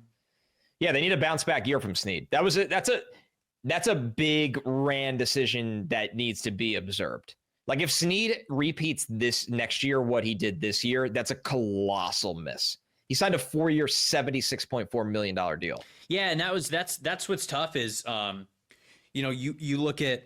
yeah, they need a bounce back year from Snead. That's a big Rand decision that needs to be observed. Like if Snead repeats this next year, what he did this year, that's a colossal miss. He signed a 4-year, $76.4 million deal. Yeah, and that's what's tough is, you look at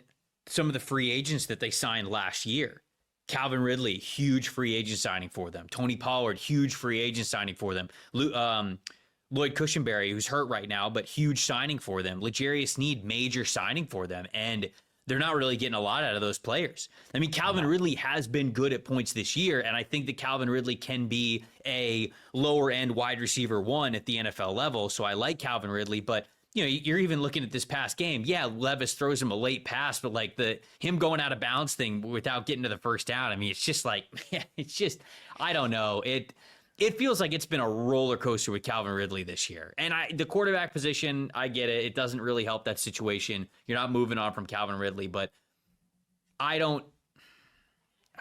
some of the free agents that they signed last year. Calvin Ridley, huge free agent signing for them. Tony Pollard, huge free agent signing for them. Lloyd Cushenberry, who's hurt right now, but huge signing for them. L'Jarius Sneed, major signing for them. And they're not really getting a lot out of those players. I mean, Calvin Ridley has been good at points this year, and I think that Calvin Ridley can be a lower-end wide receiver 1 at the NFL level, so I like Calvin Ridley, but you're even looking at this past game. Yeah, Levis throws him a late pass, but like him going out of bounds thing without getting to the first down, I mean, it's just like, I don't know. It feels like it's been a roller coaster with Calvin Ridley this year. And the quarterback position, I get it. It doesn't really help that situation. You're not moving on from Calvin Ridley, but I don't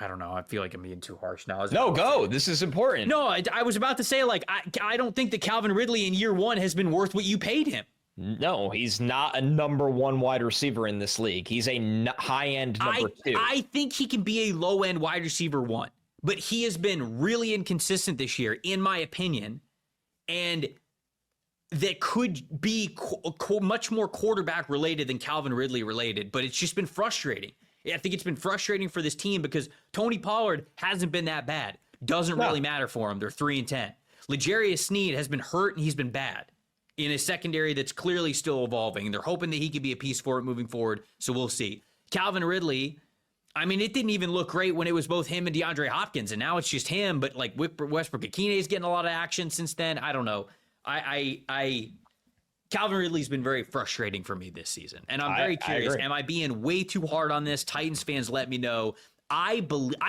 know. I feel like I'm being too harsh now. No, go. This is important. No, I was about to say, like, I don't think that Calvin Ridley in year 1 has been worth what you paid him. No, he's not a number 1 wide receiver in this league. He's a high-end number 2. I think he can be a low-end wide receiver 1, but he has been really inconsistent this year, in my opinion, and that could be much more quarterback-related than Calvin Ridley-related, but it's just been frustrating. I think it's been frustrating for this team because Tony Pollard hasn't been that bad. Doesn't really matter for him. They're 3-10. L'Jarius Sneed has been hurt, and he's been bad in a secondary that's clearly still evolving. They're hoping that he could be a piece for it moving forward, so we'll see. Calvin Ridley, I mean, it didn't even look great when it was both him and DeAndre Hopkins, and now it's just him, but like Westbrook-Ikine is getting a lot of action since then. I don't know. Calvin Ridley's been very frustrating for me this season, and I'm very curious. Am I being way too hard on this? Titans fans, let me know. I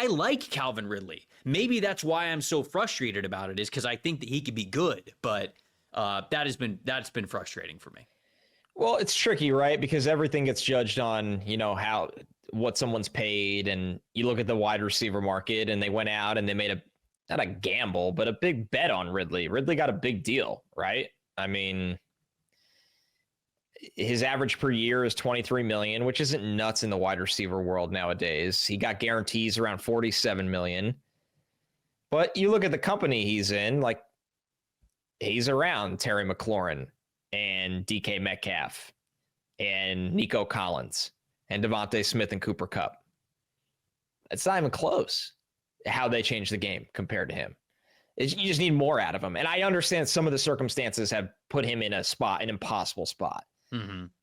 like Calvin Ridley. Maybe that's why I'm so frustrated about it, is because I think that he could be good, but that's been frustrating for me. Well, it's tricky, right? Because everything gets judged on, what someone's paid, and you look at the wide receiver market, and they went out and they made not a gamble, but a big bet on Ridley. Ridley got a big deal, right? I mean, his average per year is $23 million, which isn't nuts in the wide receiver world nowadays. He got guarantees around $47 million. But you look at the company he's in, like, he's around Terry McLaurin and DK Metcalf and Nico Collins and Devontae Smith and Cooper Kupp. It's not even close how they changed the game compared to him. You just need more out of him. And I understand some of the circumstances have put him in an impossible spot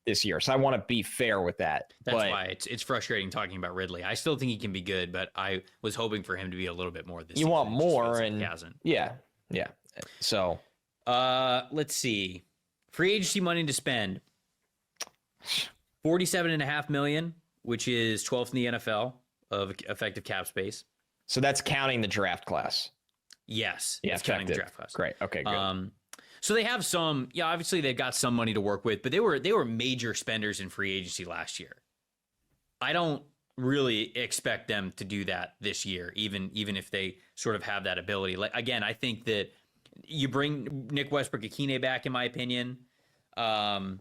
this year. So I want to be fair with that. That's why it's frustrating talking about Ridley. I still think he can be good, but I was hoping for him to be a little bit more this season. You want more, and he hasn't. Yeah. So let's see. Free agency money to spend. $47.5 million, which is 12th in the NFL of effective cap space. So that's counting the draft class. Yes. Yeah, it's counting the draft class. Great. Okay, good. So they have some, obviously they've got some money to work with, but they were major spenders in free agency last year. I don't really expect them to do that this year, even if they sort of have that ability. Like, again, I think that you bring Nick Westbrook-Ikine back, in my opinion. Dylan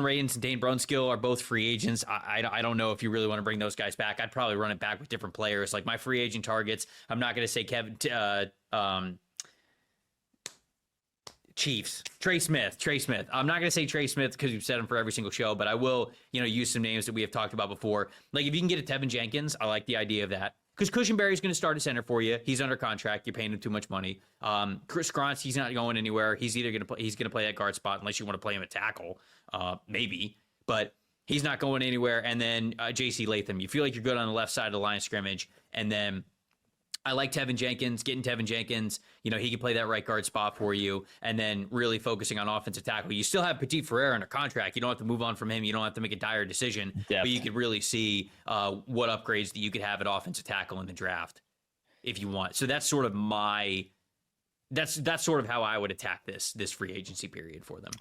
Radins and Dane Brunskill are both free agents. I don't know if you really want to bring those guys back. I'd probably run it back with different players. Like my free agent targets, I'm not going to say Chiefs. Trey Smith. I'm not going to say Trey Smith because you've said him for every single show, but I will, use some names that we have talked about before. Like if you can get a Tevin Jenkins, I like the idea of that. Because Cushenberry's going to start a center for you. He's under contract. You're paying him too much money. Chris Grant, he's not going anywhere. He's either going to play. He's going to play that guard spot unless you want to play him at tackle, maybe. But he's not going anywhere. And then J.C. Latham, you feel like you're good on the left side of the line of scrimmage. And then I like Tevin Jenkins. Getting Tevin Jenkins, he can play that right guard spot for you. And then really focusing on offensive tackle. You still have Petit Ferrer under contract. You don't have to move on from him. You don't have to make a dire decision. But you could really see what upgrades that you could have at offensive tackle in the draft if you want. So that's sort of that's sort of how I would attack this free agency period for them.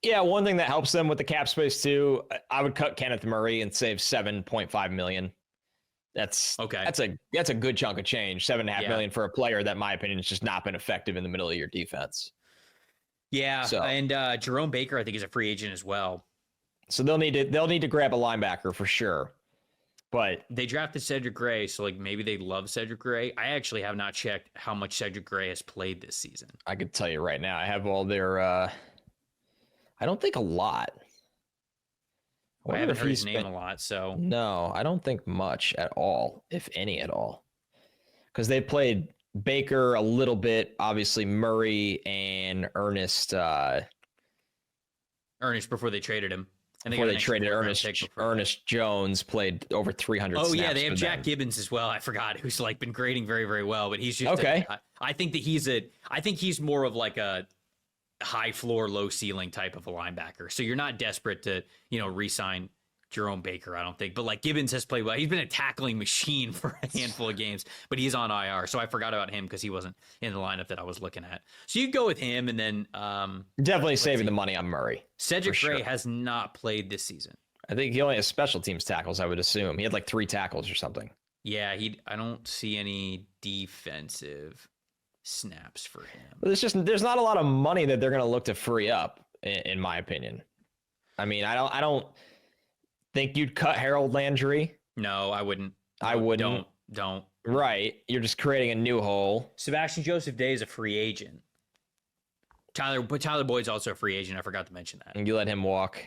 Yeah, one thing that helps them with the cap space too, I would cut Kenneth Murray and save $7.5 million. That's Okay. That's a good chunk of change. $7.5 Yeah. million for a player that, in my opinion, has just not been effective in the middle of your defense. Yeah, So- and Jerome Baker, I think, is a free agent as well. So they'll need to grab a linebacker for sure. But They drafted Cedric Gray, so like maybe they love Cedric Gray. I actually have not checked how much Cedric Gray has played this season. I could tell you right now, I have all their. I don't think a lot. I wonder haven't if heard he's his name been- a lot, so No, I don't think much at all, if any at all. Because they played Baker a little bit, obviously Murray and Ernest. Ernest before they traded him. And Before got they an extra traded fourth-round Ernest, pick before that. Ernest Jones played over 300 Oh snaps yeah, they have for Jack them. Gibbons as well. I forgot, who's like been grading very, very well, but he's just Okay. I think that I think he's more of like a high floor, low ceiling type of a linebacker. So you're not desperate to re-sign Jerome Baker, I don't think. But like Gibbons has played well. He's been a tackling machine for a handful of games, but he's on IR, so I forgot about him because he wasn't in the lineup that I was looking at. So you go with him, and then Definitely saving the money on Murray. Cedric For Gray sure. has not played this season. I think he only has special teams tackles, I would assume. He had like 3 tackles or something. Yeah, I don't see any defensive snaps for him. But there's not a lot of money that they're going to look to free up, in my opinion. I mean, I don't think you'd cut Harold Landry. No, I wouldn't. I wouldn't. Don't. Right. You're just creating a new hole. Sebastian Joseph Day is a free agent. Tyler Boyd's also a free agent. I forgot to mention that. And you let him walk.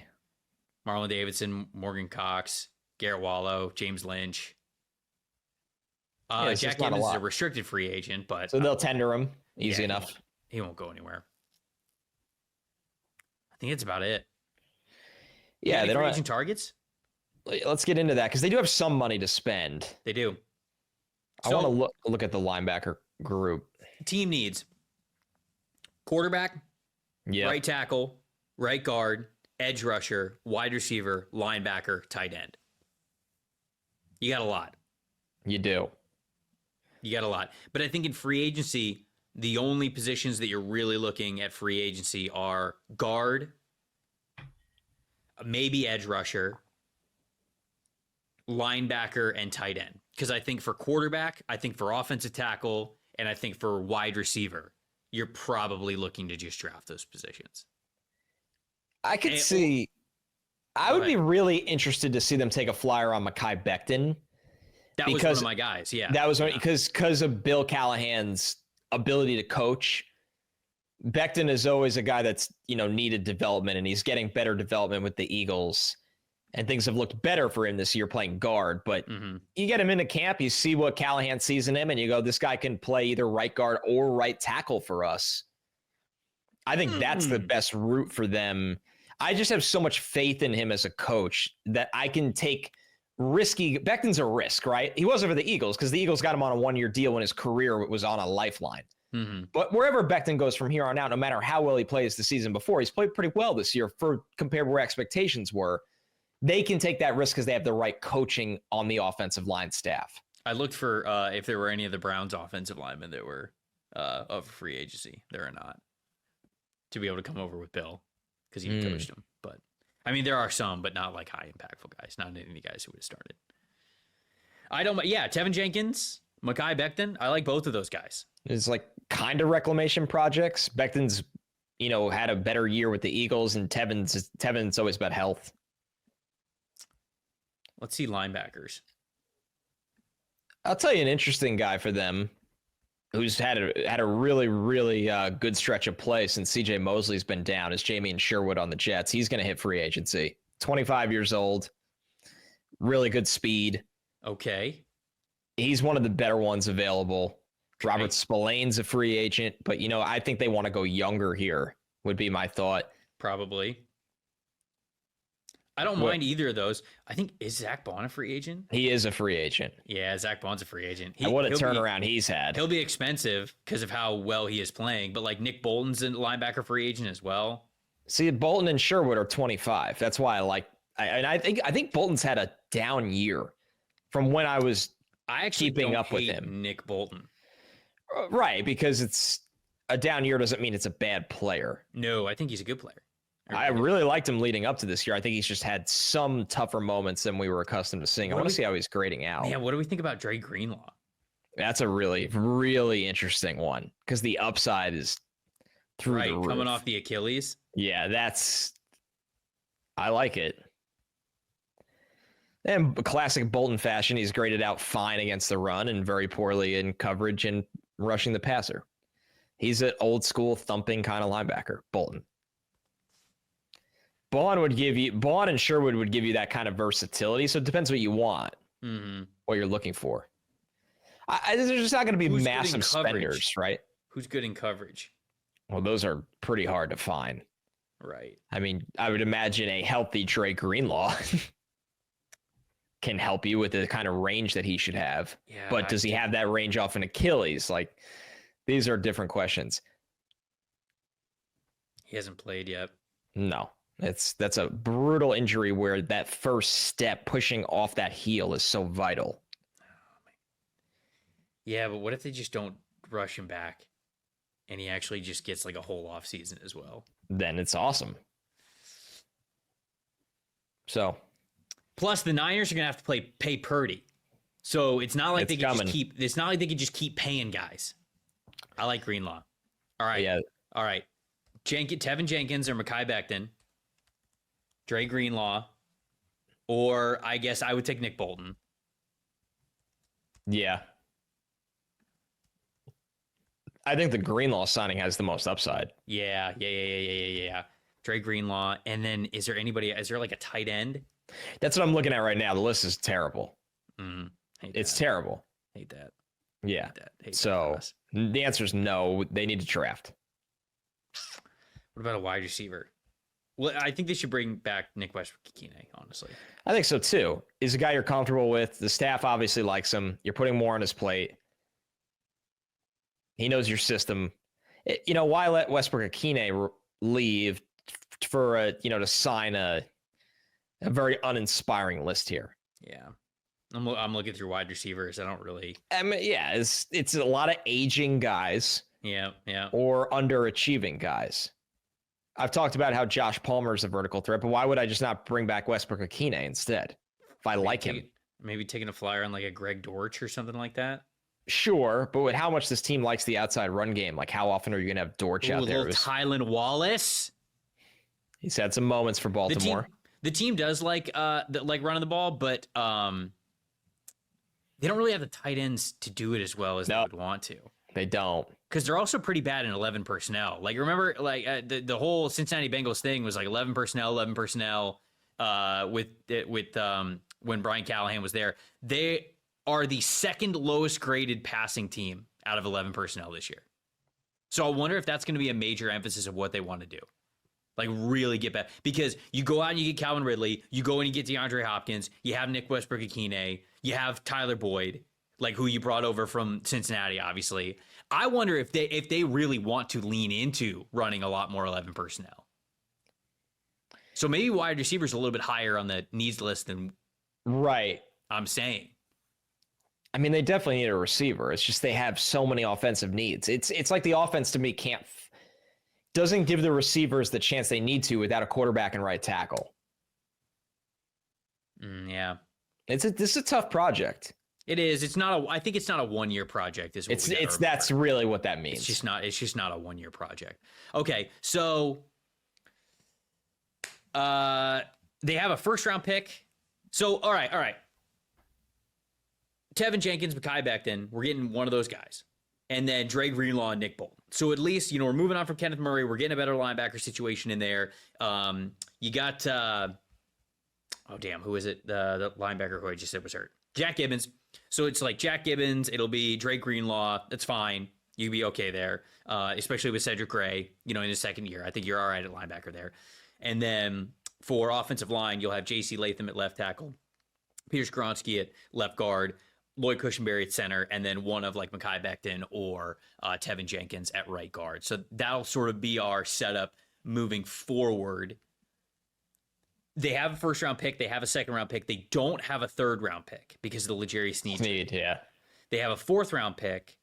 Marlon Davidson, Morgan Cox, Garrett Wallow, James Lynch. Yeah, it's Jack just not a Gibbons is a lot. restricted free agent, but So they'll tender him. Easy yeah, enough. He won't go anywhere. I think that's about it. Yeah, Any they free don't. agent targets. Let's get into that because they do have some money to spend. They do. I want to look at the linebacker group. Team needs quarterback, Yeah. right tackle, right guard, edge rusher, wide receiver, linebacker, tight end. You got a lot. You do. You got a lot. But I think in free agency, the only positions that you're really looking at free agency are guard, maybe edge rusher, linebacker, and tight end. Because I think for quarterback, I think for offensive tackle, and I think for wide receiver, you're probably looking to just draft those positions. I could And- see. I Go would be ahead. really interested to see them take a flyer on Mekhi Becton. That was one Because of my guys. Yeah. That was Yeah. because of Bill Callahan's ability to coach. Becton is always a guy that's needed development, and he's getting better development with the Eagles, and things have looked better for him this year playing guard. But Mhm. you get him into camp, you see what Callahan sees in him, and you go, this guy can play either right guard or right tackle for us. I think that's the best route for them. I just have so much faith in him as a coach that I can take risky. Becton's a risk, right? He wasn't for the Eagles because the Eagles got him on a 1-year deal when his career was on a lifeline. Mhm. But wherever Becton goes from here on out, no matter how well he plays the season before, he's played pretty well this year for compared to where expectations were. They can take that risk because they have the right coaching on the offensive line staff. I looked for if there were any of the Browns offensive linemen that were of free agency. There are not. To be able to come over with Bill because he coached him. But I mean, there are some, but not like high impactful guys. Not any guys who would have started. Tevin Jenkins, Mekhi Becton. I like both of those guys. It's like kind of reclamation projects. Becton's, had a better year with the Eagles, and Tevin's always about health. Let's see linebackers. I'll tell you an interesting guy for them who's had a really, really good stretch of play since CJ Mosley's been down is Jamie and Sherwood on the Jets. He's going to hit free agency. 25 years old, really good speed. Okay. He's one of the better ones available. Robert Spillane's a free agent, but I think they want to go younger here, would be my thought. Probably. I don't mind either of those. I think, is Zach Bond a free agent? He is a free agent. Yeah, Zach Bond's a free agent. And what a he'll be- turnaround he's had. He'll be expensive because of how well he is playing, but like Nick Bolton's a linebacker free agent as well. See, Bolton and Sherwood are 25. That's why I think Bolton's had a down year from when I was I actually keeping don't up with hate him. Nick Bolton. Right, because it's a down year doesn't mean it's a bad player. No, I think he's a good player. I really liked him leading up to this year. I think he's just had some tougher moments than we were accustomed to seeing. I want to see how he's grading out. Man, what do we think about Dre Greenlaw? That's a really, really interesting one because the upside is through the roof. Coming off the Achilles. Yeah, I like it. And classic Bolton fashion, he's graded out fine against the run and very poorly in coverage and rushing the passer. He's an old school thumping kind of linebacker, Bolton. Bond and Sherwood would give you that kind of versatility. So it depends what you want, what you're looking for. There's just not going to be massive spenders, right? Who's good in coverage? Well, those are pretty hard to find. Right. I mean, I would imagine a healthy Trey Greenlaw can help you with the kind of range that he should have. Yeah, but does he have that range off an Achilles? Like, these are different questions. He hasn't played yet. No. That's a brutal injury where that first step pushing off that heel is so vital. Yeah, but what if they just don't rush him back and he actually just gets like a whole off season as well? Then it's awesome. So, plus the Niners are gonna have to pay Purdy, so it's not like they can just keep paying guys. I like Greenlaw. All right, yeah, all right. Tevin Jenkins or Mekhi Becton, Dre Greenlaw, or I guess I would take Nick Bolton. Yeah. I think the Greenlaw signing has the most upside. Yeah. Dre Greenlaw, and then is there like a tight end? That's what I'm looking at right now. The list is terrible. It's terrible. Hate that. Yeah. Hate so that the answer is no. They need to draft. What about a wide receiver? Well, I think they should bring back Nick Westbrook-Ikhine, honestly. I think so too. He's a guy you're comfortable with. The staff obviously likes him. You're putting more on his plate. He knows your system. Why let Westbrook-Ikhine leave for to sign a very uninspiring list here? Yeah. I'm looking through wide receivers. I don't really. I mean, yeah, it's a lot of aging guys. Yeah. Or underachieving guys. I've talked about how Josh Palmer is a vertical threat, but why would I just not bring back Westbrook-Ikhine instead if I like him? Maybe taking a flyer on like a Greg Dortch or something like that. Sure, but with how much this team likes the outside run game, like how often are you going to have Dortch out there? Tylan Wallace. He's had some moments for Baltimore. The team does like running the ball, but they don't really have the tight ends to do it as well as they would want to. They don't. Because they're also pretty bad in 11 personnel. Like, remember, the whole Cincinnati Bengals thing was like 11 personnel, with when Brian Callahan was there. They are the second lowest graded passing team out of 11 personnel this year. So I wonder if that's going to be a major emphasis of what they want to do. Like, really get back. Because you go out and you get Calvin Ridley, you go and you get DeAndre Hopkins, you have Nick Westbrook-Ikhine, you have Tyler Boyd, like who you brought over from Cincinnati, obviously. I wonder if they really want to lean into running a lot more 11 personnel. So maybe wide receivers a little bit higher on the needs list than I'm saying. I mean, they definitely need a receiver. It's just they have so many offensive needs. It's like the offense to me doesn't give the receivers the chance they need to without a quarterback and right tackle. Yeah, this is a tough project. It is. I think it's not a 1-year project. That's really what that means. It's just not a 1-year project. Okay, so they have a first round pick. So all right. Tevin Jenkins, Mekhi Becton, we're getting one of those guys. And then Dre Greenlaw and Nick Bolton. So at least, we're moving on from Kenneth Murray. We're getting a better linebacker situation in there. You got, who is it? The linebacker who I just said was hurt. Jack Gibbons. So it's like Jack Gibbons. It'll be Dre Greenlaw. That's fine. You'd be okay there, especially with Cedric Gray, in his second year. I think you're all right at linebacker there. And then for offensive line, you'll have J.C. Latham at left tackle, Peter Skoronski at left guard, Lloyd Cushenberry at center, and then one of like Mekhi Becton or Tevin Jenkins at right guard. So that'll sort of be our setup moving forward. They have a first round pick. They have a second round pick. They don't have a third round pick because of the L'Jarius Sneed. Yeah. They have a fourth round pick,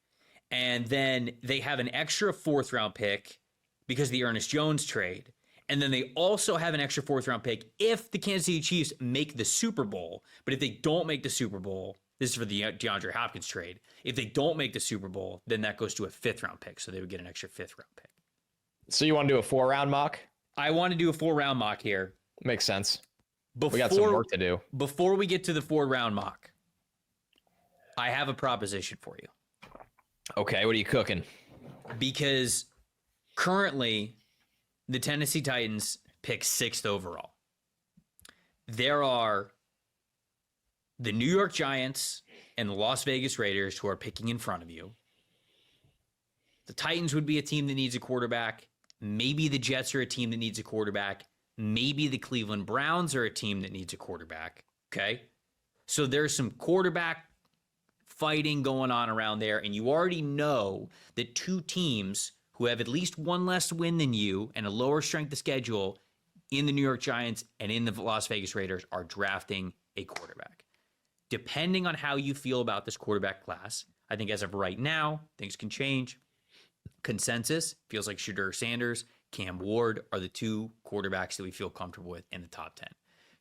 and then they have an extra fourth round pick because of the Ernest Jones trade. And then they also have an extra 4th-round pick if the Kansas City Chiefs make the Super Bowl. But if they don't make the Super Bowl, this is for the DeAndre Hopkins trade. If they don't make the Super Bowl, then that goes to a 5th-round pick. So they would get an extra 5th-round pick. So you want to do a 4-round mock? I want to do a 4-round mock here. Makes sense. Before, We got some work to do. Before we get to the 4-round mock, I have a proposition for you. Okay, what are you cooking? Because currently, the Tennessee Titans pick 6th overall. There are the New York Giants and the Las Vegas Raiders who are picking in front of you. The Titans would be a team that needs a quarterback. Maybe the Jets are a team that needs a quarterback. Maybe the Cleveland Browns are a team that needs a quarterback. Okay? So there's some quarterback fighting going on around there, and you already know that 2 teams who have at least one less win than you and a lower strength of schedule in the New York Giants and in the Las Vegas Raiders are drafting a quarterback. Depending on how you feel about this quarterback class, I think as of right now, things can change. Consensus feels like Shedeur Sanders, Cam Ward are the 2 quarterbacks that we feel comfortable with in the top 10.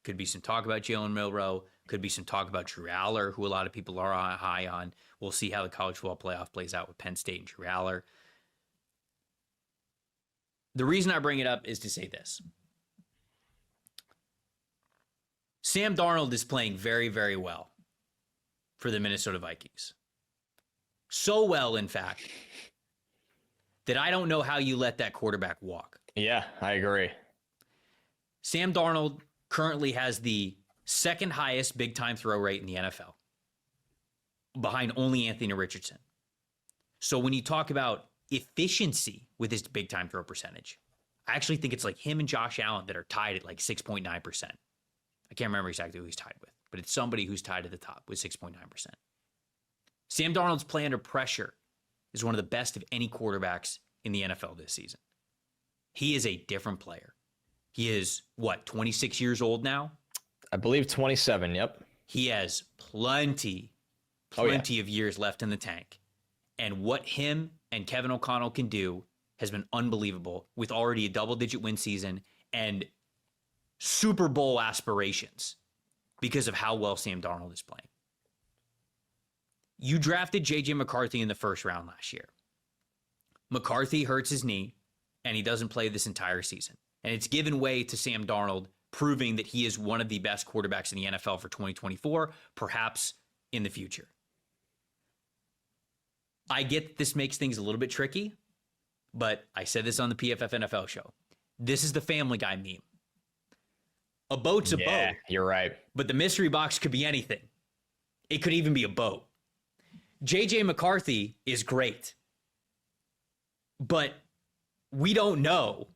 Could be some talk about Jalen Milroe. Could be some talk about Drew Aller, who a lot of people are high on. We'll see how the college football playoff plays out with Penn State and Drew Aller. The reason I bring it up is to say this. Sam Darnold is playing very, very well for the Minnesota Vikings. So well, in fact, that I don't know how you let that quarterback walk. Yeah, I agree. Sam Darnold currently has the 2nd highest big-time throw rate in the NFL, behind only Anthony Richardson. So when you talk about efficiency with his big-time throw percentage, I actually think it's like him and Josh Allen that are tied at like 6.9%. I can't remember exactly who he's tied with, but it's somebody who's tied at the top with 6.9%. Sam Darnold's play under pressure is one of the best of any quarterbacks in the NFL this season. He is a different player. He is, 26 years old now? I believe 27, yep. He has plenty of years left in the tank. And what him and Kevin O'Connell can do has been unbelievable with already a double-digit win season and Super Bowl aspirations because of how well Sam Darnold is playing. You drafted J.J. McCarthy in the 1st round last year. McCarthy hurts his knee, and he doesn't play this entire season. And it's given way to Sam Darnold, proving that he is one of the best quarterbacks in the NFL for 2024, perhaps in the future. I get that this makes things a little bit tricky, but I said this on the PFF NFL show. This is the Family Guy meme. A boat's a boat. You're right. But the mystery box could be anything. It could even be a boat. J.J. McCarthy is great, but we don't know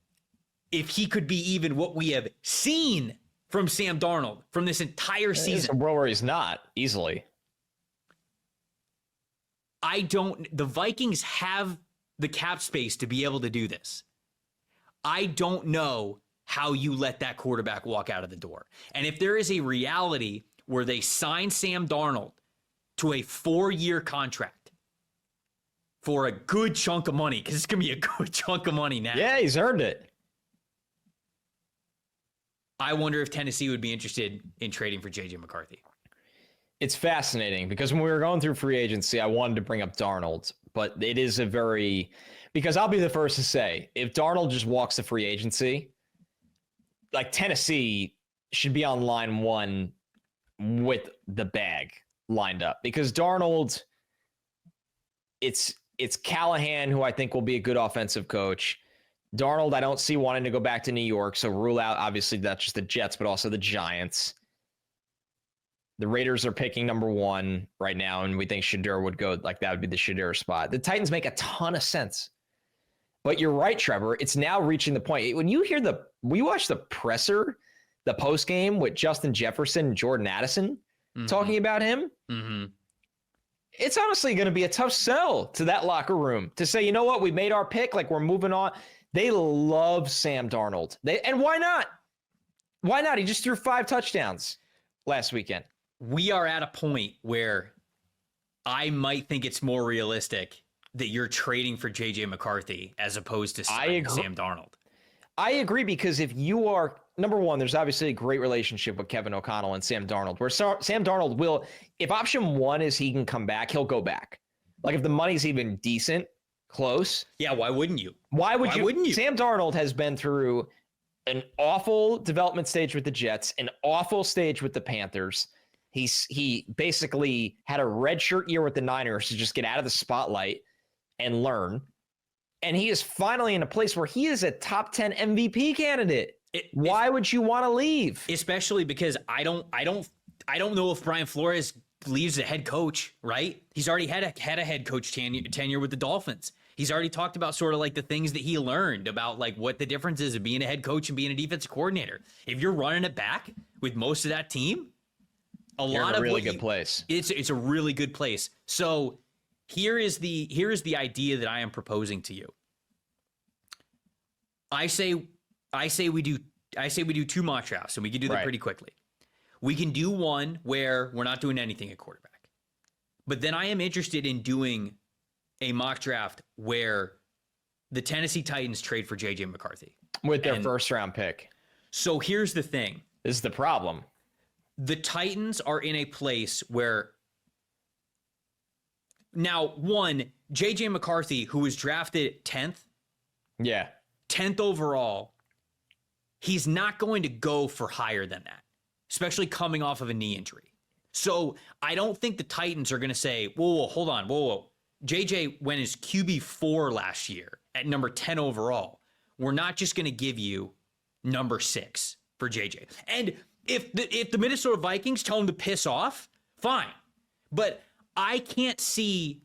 if he could be even what we have seen from Sam Darnold from this entire season. It's a world where he's not, easily. The Vikings have the cap space to be able to do this. I don't know how you let that quarterback walk out of the door. And if there is a reality where they sign Sam Darnold to a 4-year contract for a good chunk of money, because it's going to be a good chunk of money now. Yeah, he's earned it. I wonder if Tennessee would be interested in trading for J.J. McCarthy. It's fascinating because when we were going through free agency, I wanted to bring up Darnold, but it is because I'll be the first to say, if Darnold just walks to free agency, like Tennessee should be on line 1 with the bag lined up, because Darnold, it's Callahan, who I think will be a good offensive coach. Darnold, I don't see wanting to go back to New York, so rule out, obviously, not just the Jets, but also the Giants. The Raiders are picking number 1 right now, and we think Shedeur would go, like that would be the Shedeur spot. The Titans make a ton of sense. But you're right, Trevor. It's now reaching the point. When you hear we watch the presser, the post game with Justin Jefferson and Jordan Addison talking about him. Mm-hmm. It's honestly going to be a tough sell to that locker room to say, you know what, we made our pick, like we're moving on. They love Sam Darnold. And why not? Why not? He just threw 5 touchdowns last weekend. We are at a point where I might think it's more realistic that you're trading for J.J. McCarthy as opposed to signing Sam Darnold. I agree, because if you are, number one, there's obviously a great relationship with Kevin O'Connell and Sam Darnold, where Sam Darnold will, if option one is he can come back, he'll go back. Like if the money's even decent, close. Yeah, why wouldn't you? Why wouldn't you? Sam Darnold has been through an awful development stage with the Jets, an awful stage with the Panthers. He basically had a redshirt year with the Niners to just get out of the spotlight and learn. And he is finally in a place where he is a top 10 MVP candidate. Why would you want to leave? Especially because I don't know if Brian Flores leaves as a head coach, right? He's already had a head coach tenure with the Dolphins. He's already talked about sort of like the things that he learned about like what the difference is of being a head coach and being a defensive coordinator. If you're running it back with most of that team, You're in a really good place. It's a really good place. So here is the idea that I am proposing to you. I say we do 2 mock drafts, and we can do that pretty quickly. We can do one where we're not doing anything at quarterback. But then I am interested in doing a mock draft where the Tennessee Titans trade for J.J. McCarthy. With their first round pick. So here's the thing. This is the problem. The Titans are in a place where now, one, J.J. McCarthy, who was drafted 10th. Yeah. 10th overall, he's not going to go for higher than that, especially coming off of a knee injury. So I don't think the Titans are going to say, whoa, hold on, whoa. JJ went as QB4 last year at number 10 overall. We're not just going to give you number 6 for JJ. And if the Minnesota Vikings tell him to piss off, fine. But I can't see.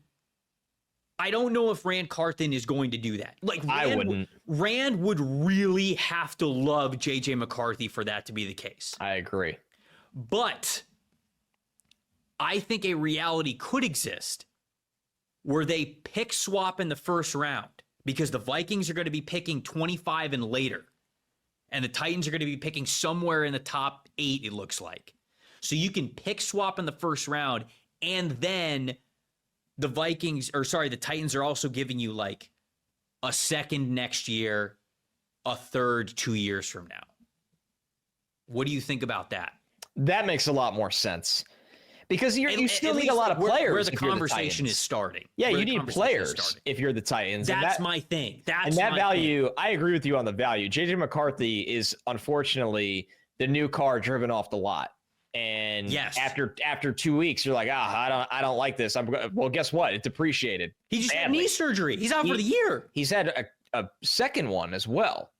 I don't know if Rand Carthen is going to do that. Like I wouldn't. Rand would really have to love JJ McCarthy for that to be the case. I agree. But I think a reality could exist where they pick swap in the first round because the Vikings are going to be picking 25 and later. And the Titans are going to be picking somewhere in the top 8, it looks like. So you can pick swap in the first round, and then the Titans are also giving you like a second next year, a third 2 years from now. What do you think about that? That makes a lot more sense. Because you still need a lot of players. Where the conversation is starting. Yeah, you need players if you're the Titans. That's my thing. That's that my value. thing. I agree with you on the value. JJ McCarthy is unfortunately the new car driven off the lot. And yes, after 2 weeks, you're like, I don't like this. Well, guess what? It depreciated. He just had knee surgery. He's out for the year. He's had a second one as well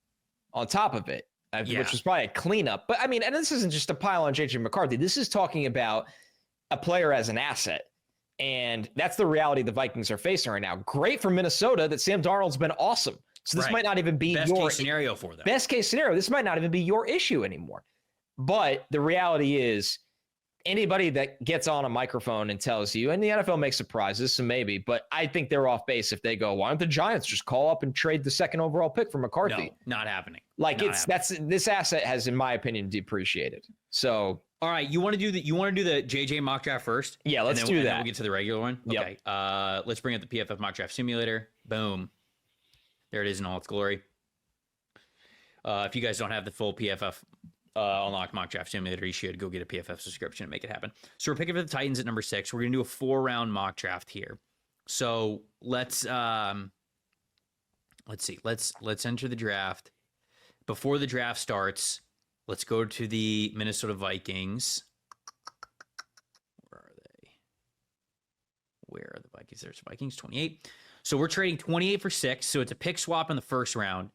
on top of it, which was probably a cleanup. But I mean, and this isn't just a pile on JJ McCarthy. This is talking about a player as an asset. And that's the reality the Vikings are facing right now. Great for Minnesota that Sam Darnold's been awesome. So this might not even be best case scenario for them. Best case scenario. This might not even be your issue anymore. But the reality is anybody that gets on a microphone and tells you, and the NFL makes surprises, so maybe, but I think they're off base if they go, why don't the Giants just call up and trade the second overall pick for McCarthy? No, not happening. Like this asset has, in my opinion, depreciated. So all right, you want to do the JJ mock draft first? Yeah, let's do that. And then we'll get to the regular one. Yep. Okay. Let's bring up the PFF mock draft simulator. Boom. There it is in all its glory. If you guys don't have the full PFF Unlock mock draft simulator, you should go get a PFF subscription and make it happen. So we're picking for the Titans at number 6. We're gonna do a 4-round mock draft here. So let's see. Let's enter the draft. Before the draft starts, let's go to the Minnesota Vikings. Where are the Vikings? There's Vikings 28. So we're trading 28 for 6. So it's a pick swap in the first round.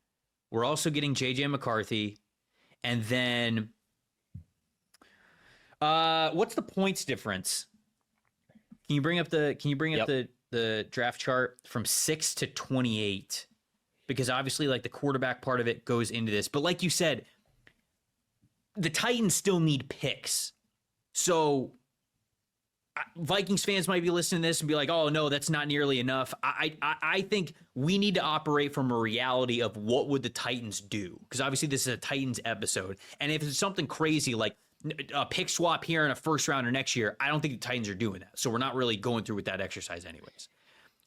We're also getting JJ McCarthy. And then what's the points difference? Can you bring up the draft chart from 6 to 28? Because obviously like the quarterback part of it goes into this. But like you said, the Titans still need picks. So Vikings fans might be listening to this and be like, oh, no, that's not nearly enough. I think we need to operate from a reality of what would the Titans do? Because obviously this is a Titans episode. And if it's something crazy like a pick swap here in a first rounder next year, I don't think the Titans are doing that. So we're not really going through with that exercise anyways.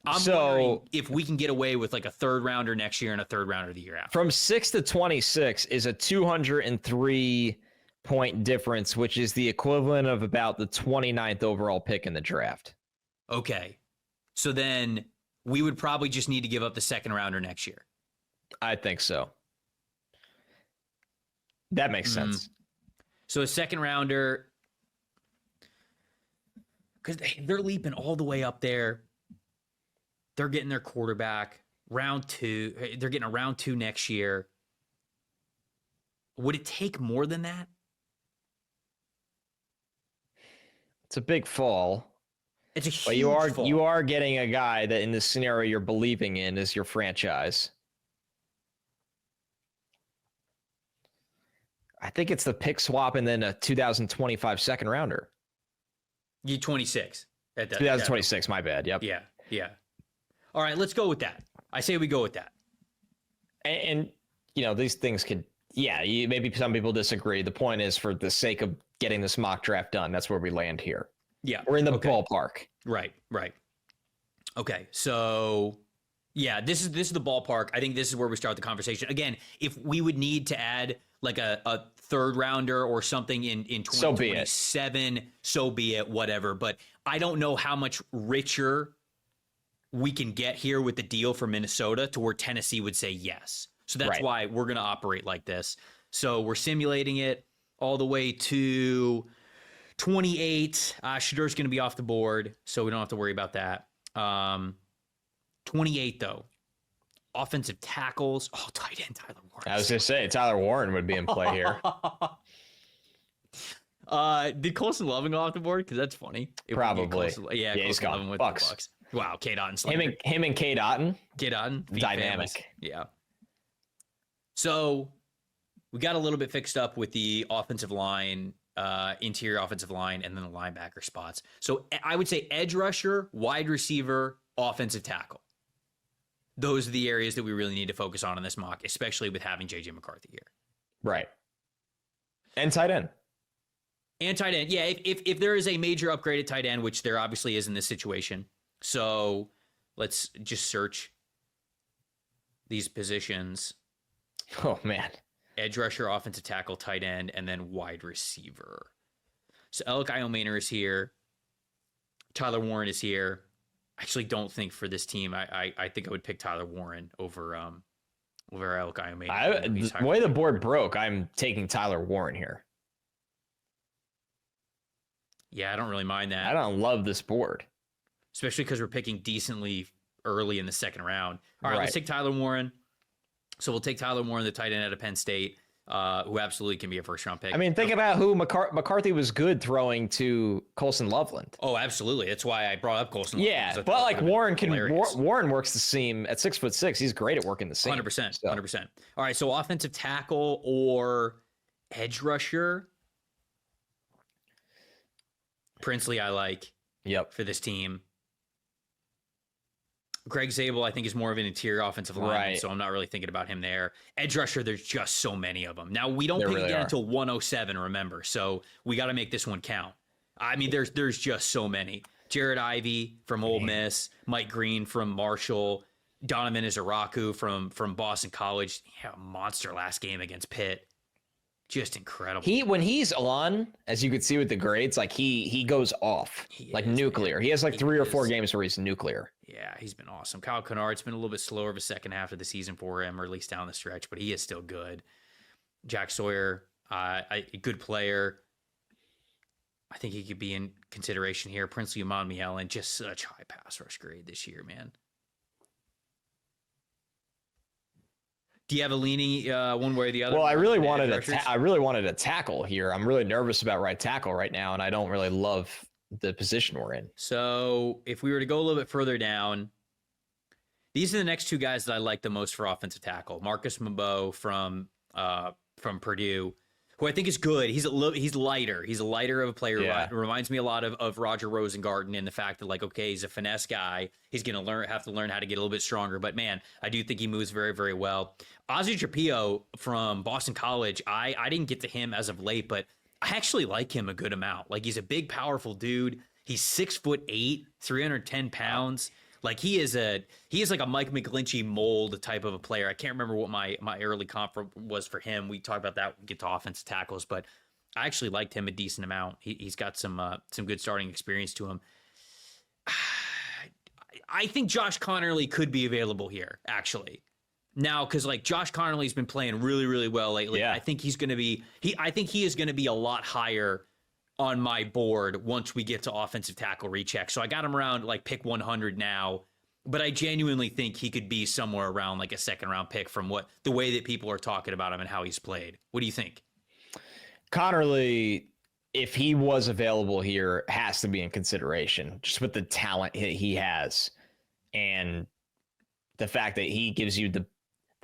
I'm wondering if we can get away with like a third rounder next year and a third rounder the year after. From 6 to 26 is a 203-point difference, which is the equivalent of about the 29th overall pick in the draft. Okay. So then we would probably just need to give up the second rounder next year. I think so. That makes sense. So a second rounder, because they're leaping all the way up there. They're getting their quarterback round 2. They're getting a round 2 next year. Would it take more than that? It's a big fall. It's a huge But fall. you are getting a guy that in this scenario you're believing in is your franchise. I think it's the pick swap and then a 2025 second rounder. You 26 at that. 2026, my bad. Yep. Yeah. All right, let's go with that. I say we go with that. And you know, these things could, maybe some people disagree. The point is, for the sake of getting this mock draft done, that's where we land here. Yeah. We're in the ballpark. Right. Okay, so yeah, this is the ballpark. I think this is where we start the conversation. Again, if we would need to add like a third rounder or something in 2027, so be it, whatever. But I don't know how much richer we can get here with the deal for Minnesota to where Tennessee would say yes. So that's why we're going to operate like this. So we're simulating it all the way to 28. Shadur's going to be off the board, so we don't have to worry about that. 28, though. Offensive tackles. Oh, tight end Tyler Warren. I was going to say, Tyler Warren would be in play here. Did Colson Loving go off the board? Because that's funny. Probably. Yeah, he's gone. Loving with Bucks. the Bucks. Wow, K. Dotton. Him and K. Dotton. K. Dotton. Dynamic. Families. Yeah. So we got a little bit fixed up with the offensive line, interior offensive line, and then the linebacker spots. So I would say edge rusher, wide receiver, offensive tackle. Those are the areas that we really need to focus on in this mock, especially with having J.J. McCarthy here. Right. And tight end. And tight end. Yeah, if there is a major upgrade at tight end, which there obviously is in this situation. So let's just search these positions. Oh, man. Edge rusher, offensive tackle, tight end, and then wide receiver. So Alec Iomaner is here. Tyler Warren is here. I actually don't think for this team, I think I would pick Tyler Warren over Alec Iomaner. The way the board broke, I'm taking Tyler Warren here. Yeah, I don't really mind that. I don't love this board. Especially because we're picking decently early in the second round. All right, let's take Tyler Warren. So we'll take Tyler Warren, the tight end out of Penn State, who absolutely can be a first-round pick. I mean, think about who McCarthy was good throwing to Colson Loveland. Oh, absolutely. That's why I brought up Colson Loveland. Yeah, but like Warren hilarious. Warren works the seam at 6'6". He's great at working the seam. 100%. 100%. All right, so offensive tackle or edge rusher. Princely, I like. Yep. For this team. Greg Zabel, I think, is more of an interior offensive lineman, so I'm not really thinking about him there. Edge rusher, there's just so many of them. Now, we don't pick again until 107, remember, so we got to make this one count. I mean, there's just so many. Jared Ivey from Ole Miss, Mike Green from Marshall, Donovan Izaraku from Boston College. Yeah, monster last game against Pitt. Just incredible. When he's on, as you could see with the grades, like he goes off like nuclear. Man. He has like 3 or 4 games where he's nuclear. Yeah, he's been awesome. Kyle Kennard's been a little bit slower of a second half of the season for him, or at least down the stretch, but he is still good. Jack Sawyer, a good player. I think he could be in consideration here. Princely Uman-Mielen, just such high pass rush grade this year, man. Do you have a leaning one way or the other? Well, I really wanted a tackle here. I'm really nervous about right tackle right now, and I don't really love the position we're in. So if we were to go a little bit further down, these are the next 2 guys that I like the most for offensive tackle. Marcus Mambo from Purdue, who I think is good. He's lighter. He's a lighter of a player. Yeah. Reminds me a lot of Roger Rosengarten in the fact that, like, okay, he's a finesse guy. He's going to have to learn how to get a little bit stronger. But, man, I do think he moves very, very well. Ozzie Trapillo from Boston College, I didn't get to him as of late, but I actually like him a good amount. Like, he's a big, powerful dude. He's 6'8", 310 pounds. Like he is like a Mike McGlinchey mold type of a player. I can't remember what my early comp was for him. We talked about that. We get to offensive tackles, but I actually liked him a decent amount. He's got some good starting experience to him. I think Josh Connerly could be available here, actually. Now, because like Josh Connerly's been playing really, really well lately. Yeah. I think he's going to be I think he is going to be a lot higher on my board once we get to offensive tackle recheck. So I got him around like pick 100 now, but I genuinely think he could be somewhere around like a second round pick from the way that people are talking about him and how he's played. What do you think? Connerly, if he was available here, has to be in consideration just with the talent he has and the fact that he gives you the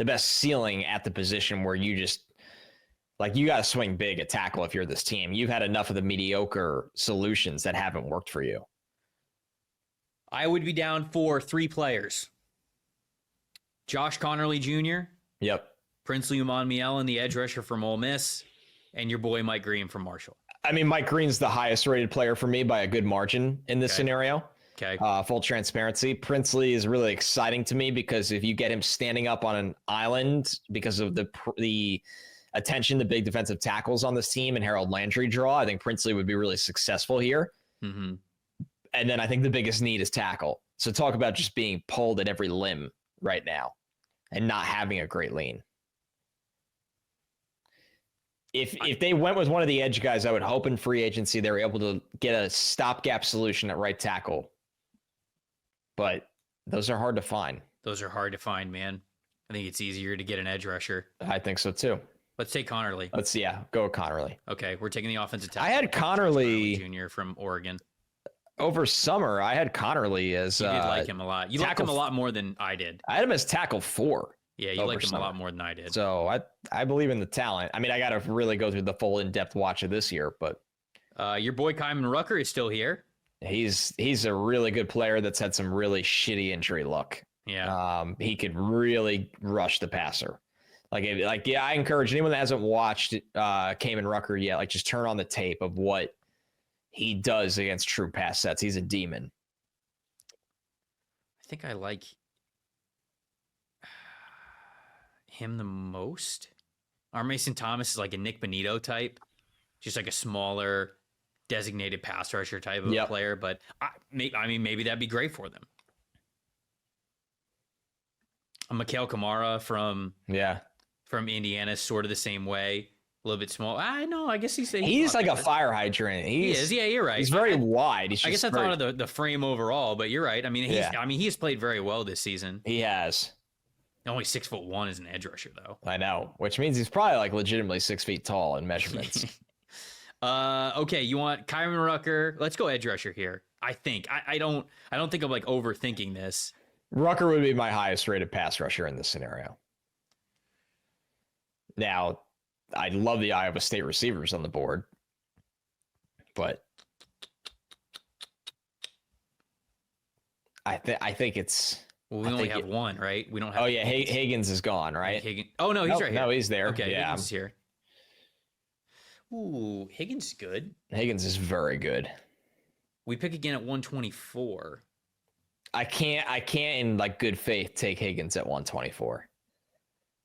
best ceiling at the position where you just like you got to swing big at tackle if you're this team. You've had enough of the mediocre solutions that haven't worked for you. I would be down for 3 players. Josh Connerly Jr. Yep. Princely Umanmielen, the edge rusher from Ole Miss, and your boy Mike Green from Marshall. I mean, Mike Green's the highest rated player for me by a good margin in this scenario. Okay. Full transparency. Princely is really exciting to me because if you get him standing up on an island because of the attention the big defensive tackles on this team and Harold Landry draw, I think Princely would be really successful here. Mm-hmm. And then I think the biggest need is tackle. So talk about just being pulled at every limb right now and not having a great lean. If they went with one of the edge guys, I would hope in free agency they were able to get a stopgap solution at right tackle. But those are hard to find. Those are hard to find, man. I think it's easier to get an edge rusher. I think so too. Let's take Connerly. Go with Connerly. Okay, we're taking the offensive tackle. I had Connerly Jr. from Oregon. Over summer. I had Connerly as You did like him a lot. You liked him a lot more than I did. I had him as tackle 4. Yeah, you liked him a lot more than I did. So I believe in the talent. I mean, I got to really go through the full in-depth watch of this year, but your boy Kyman Rucker is still here. He's a really good player that's had some really shitty injury luck. Yeah. He could really rush the passer. I encourage anyone that hasn't watched Kyman Rucker yet, like just turn on the tape of what he does against true pass sets. He's a demon. I think I like him the most. Our Mason Thomas is like a Nick Bonito type, just like a smaller designated pass rusher type of player. But I mean, maybe that'd be great for them. A Mikael Kamara from Indiana is sort of the same way. A little bit small. I know. I guess he's like a fire hydrant. He is. Yeah, you're right. He's very wide. I guess I thought of the frame overall, but you're right. I mean, he has played very well this season. He has. Only 6'1" as an edge rusher, though. I know, which means he's probably like legitimately 6 feet tall in measurements. Okay, you want Kyman Rucker? Let's go edge rusher here. I think. I don't think I'm like overthinking this. Rucker would be my highest rated pass rusher in this scenario. Now, I love the Iowa State receivers on the board, but I think it's. Well, we only have one, right? We don't have. Oh yeah, Higgins is gone, right? Oh no, he's right here. No, he's there. Okay, yeah. Higgins is here. Ooh, Higgins is good. Higgins is very good. We pick again at 124. I can't in like good faith take Higgins at 124.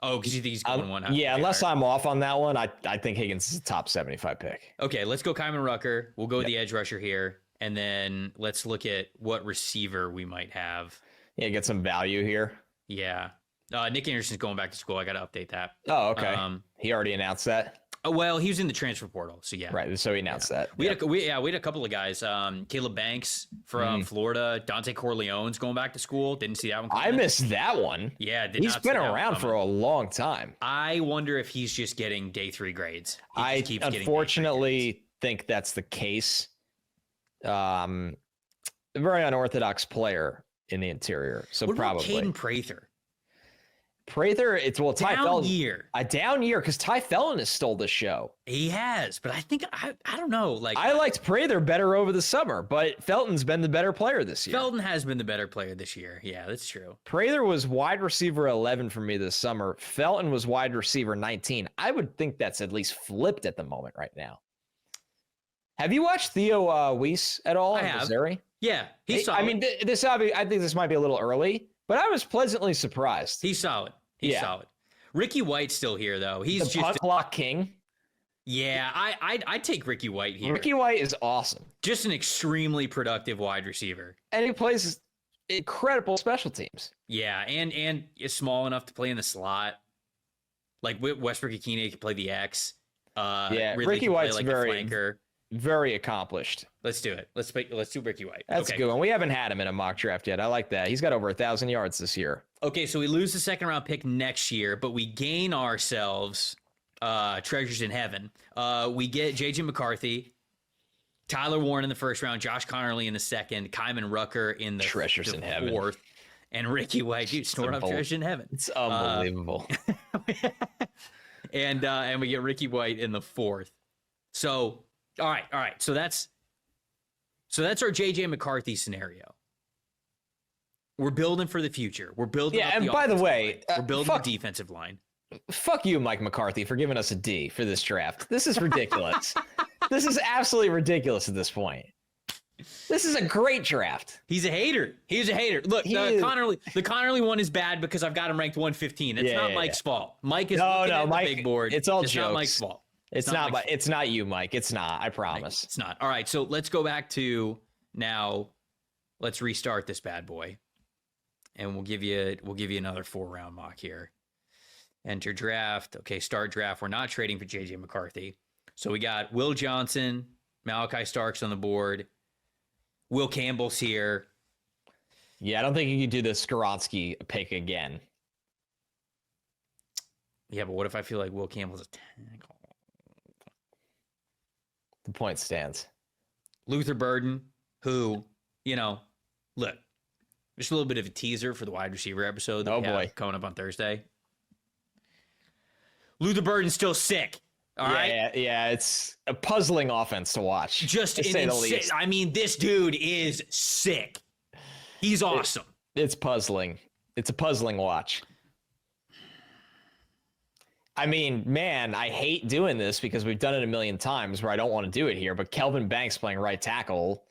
Oh, because you think he's going one? Yeah, unless I'm off on that one, I think Higgins is a top 75 pick. Okay, let's go Kyman Rucker. We'll go with the edge rusher here, and then let's look at what receiver we might have. Yeah, get some value here. Yeah. Nick Anderson's going back to school. I got to update that. Oh, okay. He already announced that? Oh, well, he was in the transfer portal, so yeah. Right, so he announced that. We had a couple of guys. Caleb Banks from Florida. Dante Corleone's going back to school. Didn't see that one coming. I missed that one. Yeah, he's been around for a long time. I wonder if he's just getting day 3 grades. I unfortunately think that's the case. A very unorthodox player in the interior. So what probably about Caden Prather? It's Ty Felton. A down year because Ty Felton has stole the show. He has, but I think I don't know. Like I liked Prather better over the summer, but Felton's been the better player this year. Felton has been the better player this year. Yeah, that's true. Prather was wide receiver 11 for me this summer. Felton was wide receiver 19. I would think that's at least flipped at the moment right now. Have you watched Theo Weiss at all? I have. Missouri? Yeah, he's solid. I mean, I think this might be a little early, but I was pleasantly surprised. He's solid. He's solid. Ricky White's still here though. He's the just punt block king. Yeah, I'd take Ricky White here. Ricky White is awesome. Just an extremely productive wide receiver. And he plays incredible special teams. Yeah, and is small enough to play in the slot. Like Westbrook Akine can play the X. Ridley Ricky can White's play like very, a flanker. very accomplished. Let's do it. Let's do Ricky White. That's a good one. We haven't had him in a mock draft yet. I like that. He's got over 1,000 yards this year. Okay, so we lose the second round pick next year, but we gain ourselves treasures in heaven. We get JJ McCarthy, Tyler Warren in the first round, Josh Connerly in the second, Kyman Rucker in the Treasures in heaven. fourth, and Ricky White. Dude, storing up treasures in heaven. It's unbelievable. And we get Ricky White in the fourth. So, all right. So that's our JJ McCarthy scenario. We're building for the future. We're building. Yeah, up and the by the offensive way, line. We're building the defensive line. Fuck you, Mike McCarthy, for giving us a D for this draft. This is ridiculous. This is absolutely ridiculous at this point. This is a great draft. He's a hater. He's a hater. Look, the Connerly one is bad because I've got him ranked 115. It's not Mike's fault. Mike is looking at Mike, the big board. It's all It's jokes. not Mike's fault. It's not. It's not you, Mike. It's not. I promise. It's not. All right. So let's go back to now. Let's restart this bad boy, and we'll give you another 4-round mock here. Enter draft. Okay, start draft. We're not trading for JJ McCarthy. So we got Will Johnson, Malachi Starks on the board. Will Campbell's here. Yeah, I don't think you can do the Skoronski pick again. Yeah, but what if I feel like Will Campbell's a tackle? The point stands. Luther Burden, who, look, just a little bit of a teaser for the wide receiver episode that we have coming up on Thursday. Luther Burden's still sick. All right. Yeah, it's a puzzling offense to watch. Just to say the least. I mean, this dude is sick. He's awesome. It's puzzling. It's a puzzling watch. I mean, man, I hate doing this because we've done it a million times where I don't want to do it here, but Kelvin Banks playing right tackle.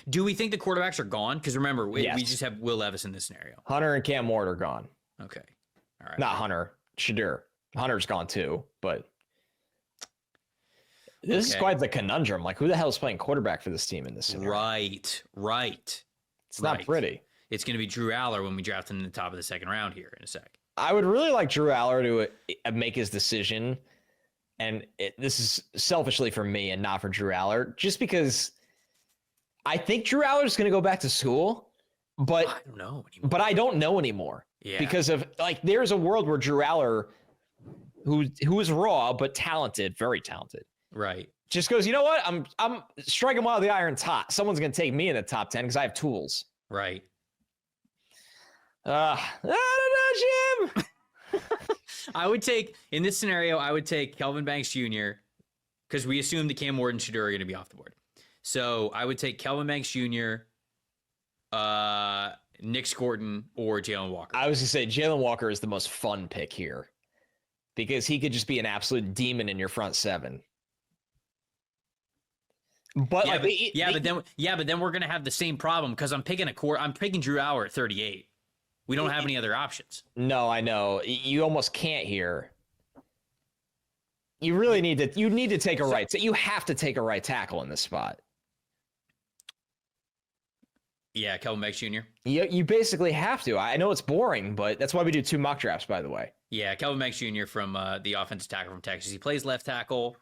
Do we think the quarterbacks are gone? Because remember, we just have Will Levis in this scenario. Hunter and Cam Ward are gone. Okay. All right. Not Hunter. Shadur. Hunter's gone too, but this is quite the conundrum. Like, who the hell is playing quarterback for this team in this scenario? Right. It's not pretty. It's going to be Drew Aller when we draft him in the top of the second round here in a sec. I would really like Drew Aller to make his decision, and this is selfishly for me and not for Drew Aller, just because I think Drew Aller is going to go back to school, but I don't know anymore. But I don't know anymore. Yeah. Because of there's a world where Drew Aller, who is raw but talented, very talented, right, just goes, you know what? I'm striking while the iron's hot. Someone's going to take me in the top 10 because I have tools. Right. I don't know, Jim. I would take, in this scenario, Kelvin Banks Jr. because we assume that Cam Ward and Shadur are going to be off the board. So I would take Kelvin Banks Jr., Nick Scorton, or Jalen Walker. I was going to say Jalen Walker is the most fun pick here because he could just be an absolute demon in your front seven. But but then we're going to have the same problem because I'm picking Drew Aller at 38. We don't have any other options. No, I know. You almost can't here. You really need to. You need to take you have to take a right tackle in this spot. Yeah, Kelvin Banks Jr. You basically have to. I know it's boring, but that's why we do 2 mock drafts, by the way. Yeah, Kelvin Banks Jr. from the offensive tackle from Texas. He plays left tackle.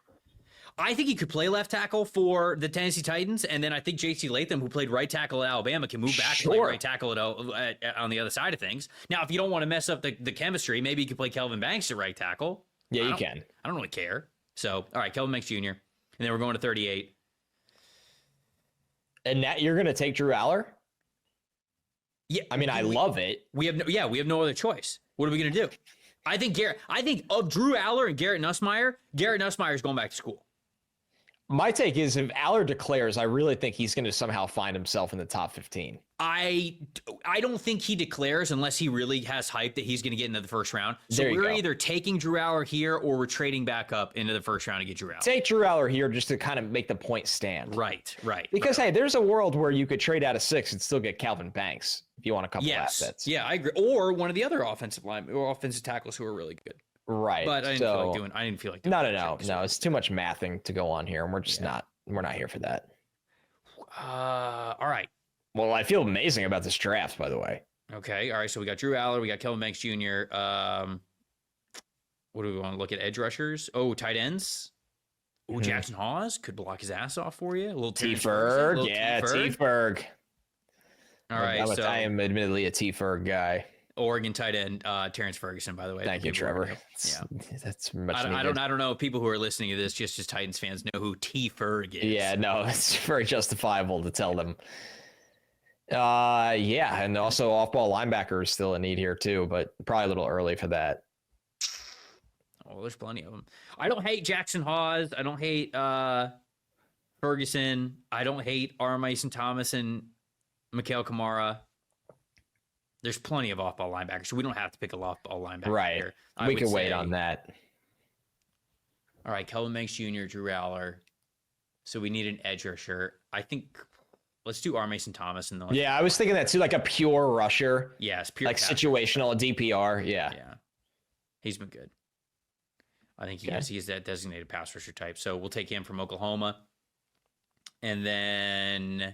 I think he could play left tackle for the Tennessee Titans, and then I think J.C. Latham, who played right tackle at Alabama, can move back and play right tackle on the other side of things. Now, if you don't want to mess up the chemistry, maybe you could play Kelvin Banks at right tackle. Yeah, you can. I don't really care. So, all right, Kelvin Banks Jr., and then we're going to 38. And that you're going to take Drew Aller? Yeah, I mean, I love it. We have no other choice. What are we going to do? I think of Drew Aller and Garrett Nussmeier is going back to school. My take is if Allard declares, I really think he's going to somehow find himself in the top 15. I don't think he declares unless he really has hype that he's going to get into the first round. So There you we're go. either taking Drew Aller here or we're trading back up into the first round to get Drew Aller. Take Drew Aller here just to kind of make the point stand. Right. Because, hey, there's a world where you could trade out of 6 and still get Calvin Banks if you want a couple assets. Yeah, I agree. Or one of the other offensive line or offensive tackles who are really good. Right. But I didn't feel like doing. I didn't feel like doing No. It's too much mathing to go on here, and we're just not. We're not here for that. All right. Well, I feel amazing about this draft, by the way. Okay. All right. So we got Drew Aller. We got Kelvin Banks Jr. What do we want to look at? Edge rushers. Oh, tight ends. Oh, Jackson Hawes could block his ass off for you. A little T-Ferg. Yeah, T-Ferg. All right. I am admittedly a T-Ferg guy. Oregon tight end Terrence Ferguson, by the way. Thank you, Trevor. Yeah, that's much. I don't know if people who are listening to this, just as Titans fans, know who T Ferg is. Yeah, no, it's very justifiable to tell them. Yeah, and also off-ball linebacker is still a need here too, but probably a little early for that. Oh, there's plenty of them. I don't hate Jackson Hawes. I don't hate Ferguson. I don't hate R. Mason Thomas and Mikael Kamara. There's plenty of off-ball linebackers, so we don't have to pick a off-ball linebacker. Right. Here. We can wait on that. All right, Kelvin Banks Jr., Drew Aller. So we need an edge rusher. I think let's do R. Mason Thomas and I was thinking that too, like a pure rusher. Yes, pure like situational, a DPR. Yeah. He's been good. I think he's that designated pass rusher type. So we'll take him from Oklahoma. And then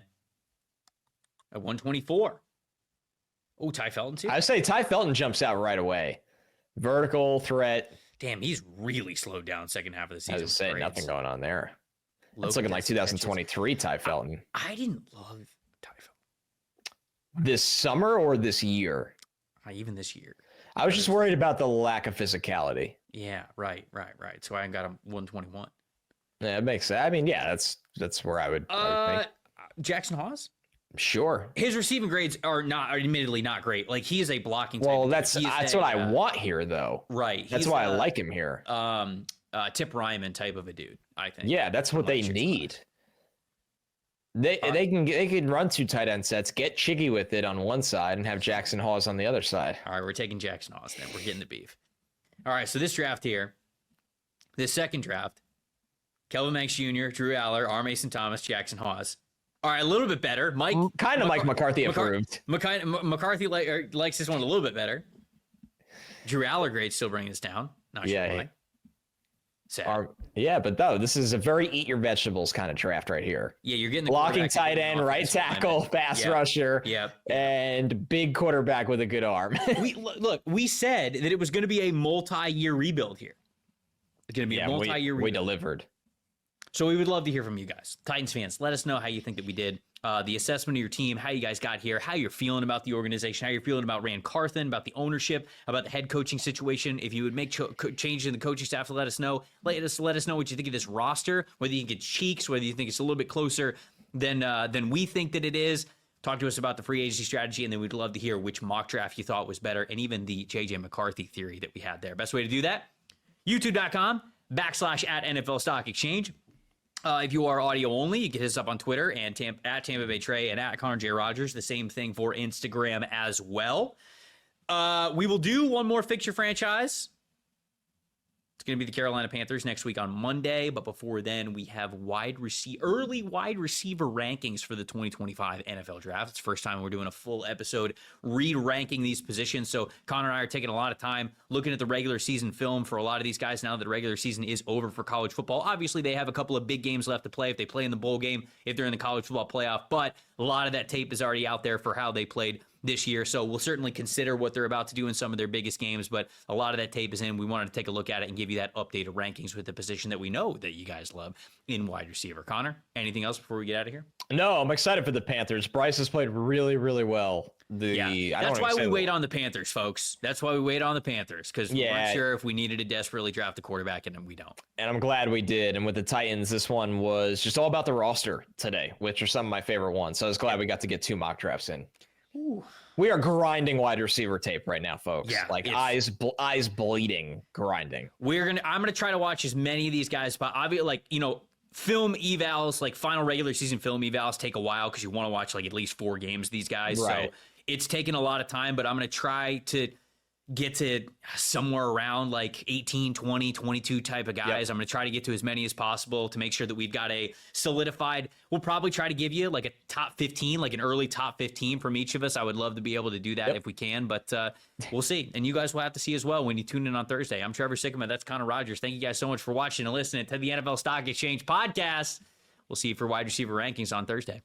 at 124. Oh, Ty Felton too? I would say Ty Felton jumps out right away. Vertical threat. Damn, he's really slowed down second half of the season. I was saying nothing going on there. It's Low looking like 2023 Ty Felton. I didn't love Ty Felton. This summer or this year? Even this year. I was just worried about the lack of physicality. Yeah, right. So I got him 121. Yeah, it makes sense. I mean, yeah, that's where I would think. Jackson Hawes? Sure. His receiving grades are admittedly not great. Like he is a blocking. Well, type. that's what I want here, though. Right. That's why I like him here. Tip Ryman type of a dude, I think. Yeah, that's what they need. They can run 2 tight end sets, get Chiggy with it on one side, and have Jackson Hawes on the other side. All right, we're taking Jackson Hawes then. We're getting the beef. All right, so this draft here, this second draft, Kelvin Banks Jr., Drew Aller, R. Mason Thomas, Jackson Hawes. All right, a little bit better. Mike McCarthy approved. McCarthy likes this one a little bit better. Drew Aller grade still bringing us down. Not sure why. Sad. But though this is a very eat your vegetables kind of draft right here. Yeah, you're getting the blocking tight end, right tackle, pass rusher, and big quarterback with a good arm. we said that it was going to be a multi-year rebuild here. It's going to be a multi-year rebuild. We delivered. So we would love to hear from you guys. Titans fans, let us know how you think that we did. The assessment of your team, how you guys got here, how you're feeling about the organization, how you're feeling about Rand Carthen, about the ownership, about the head coaching situation. If you would make changes in the coaching staff, let us know. Let us know what you think of this roster, whether you think it's cheeks, whether you think it's a little bit closer than we think that it is. Talk to us about the free agency strategy, and then we'd love to hear which mock draft you thought was better, and even the J.J. McCarthy theory that we had there. Best way to do that, youtube.com/@NFL Stock Exchange. If you are audio only, you can hit us up on Twitter and at Tampa Bay Trey and at Connor J. Rogers. The same thing for Instagram as well. We will do one more fixture franchise. It's going to be the Carolina Panthers next week on Monday. But before then, we have early wide receiver rankings for the 2025 NFL Draft. It's the first time we're doing a full episode re-ranking these positions. So Connor and I are taking a lot of time looking at the regular season film for a lot of these guys now that the regular season is over for college football. Obviously, they have a couple of big games left to play if they play in the bowl game, if they're in the college football playoff. But a lot of that tape is already out there for how they played this year. So we'll certainly consider what they're about to do in some of their biggest games, but a lot of that tape is in. We wanted to take a look at it and give you that updated rankings with the position that we know that you guys love in wide receiver. Connor, anything else before we get out of here? No, I'm excited for the Panthers. Bryce has played really, really well. That's why we wait on the Panthers, folks. That's why we wait on the Panthers, because we weren't sure if we needed to desperately draft a quarterback, and we don't. And I'm glad we did. And with the Titans, this one was just all about the roster today, which are some of my favorite ones. So I was glad we got to get 2 mock drafts in. Ooh. We are grinding wide receiver tape right now, folks. Yeah, like eyes bleeding, grinding. I'm gonna try to watch as many of these guys, but obviously, film evals, like final regular season film evals, take a while because you want to watch like at least 4 games of these guys. Right. So it's taken a lot of time, but I'm going to try to get to somewhere around like 18, 20, 22 type of guys. I'm going to try to get to as many as possible to make sure that we've got a solidified. We'll probably try to give you like a top 15, like an early top 15 from each of us. I would love to be able to do that if we can, but we'll see. And you guys will have to see as well when you tune in on Thursday. I'm Trevor Sikkema. That's Connor Rogers. Thank you guys so much for watching and listening to the NFL Stock Exchange podcast. We'll see you for wide receiver rankings on Thursday.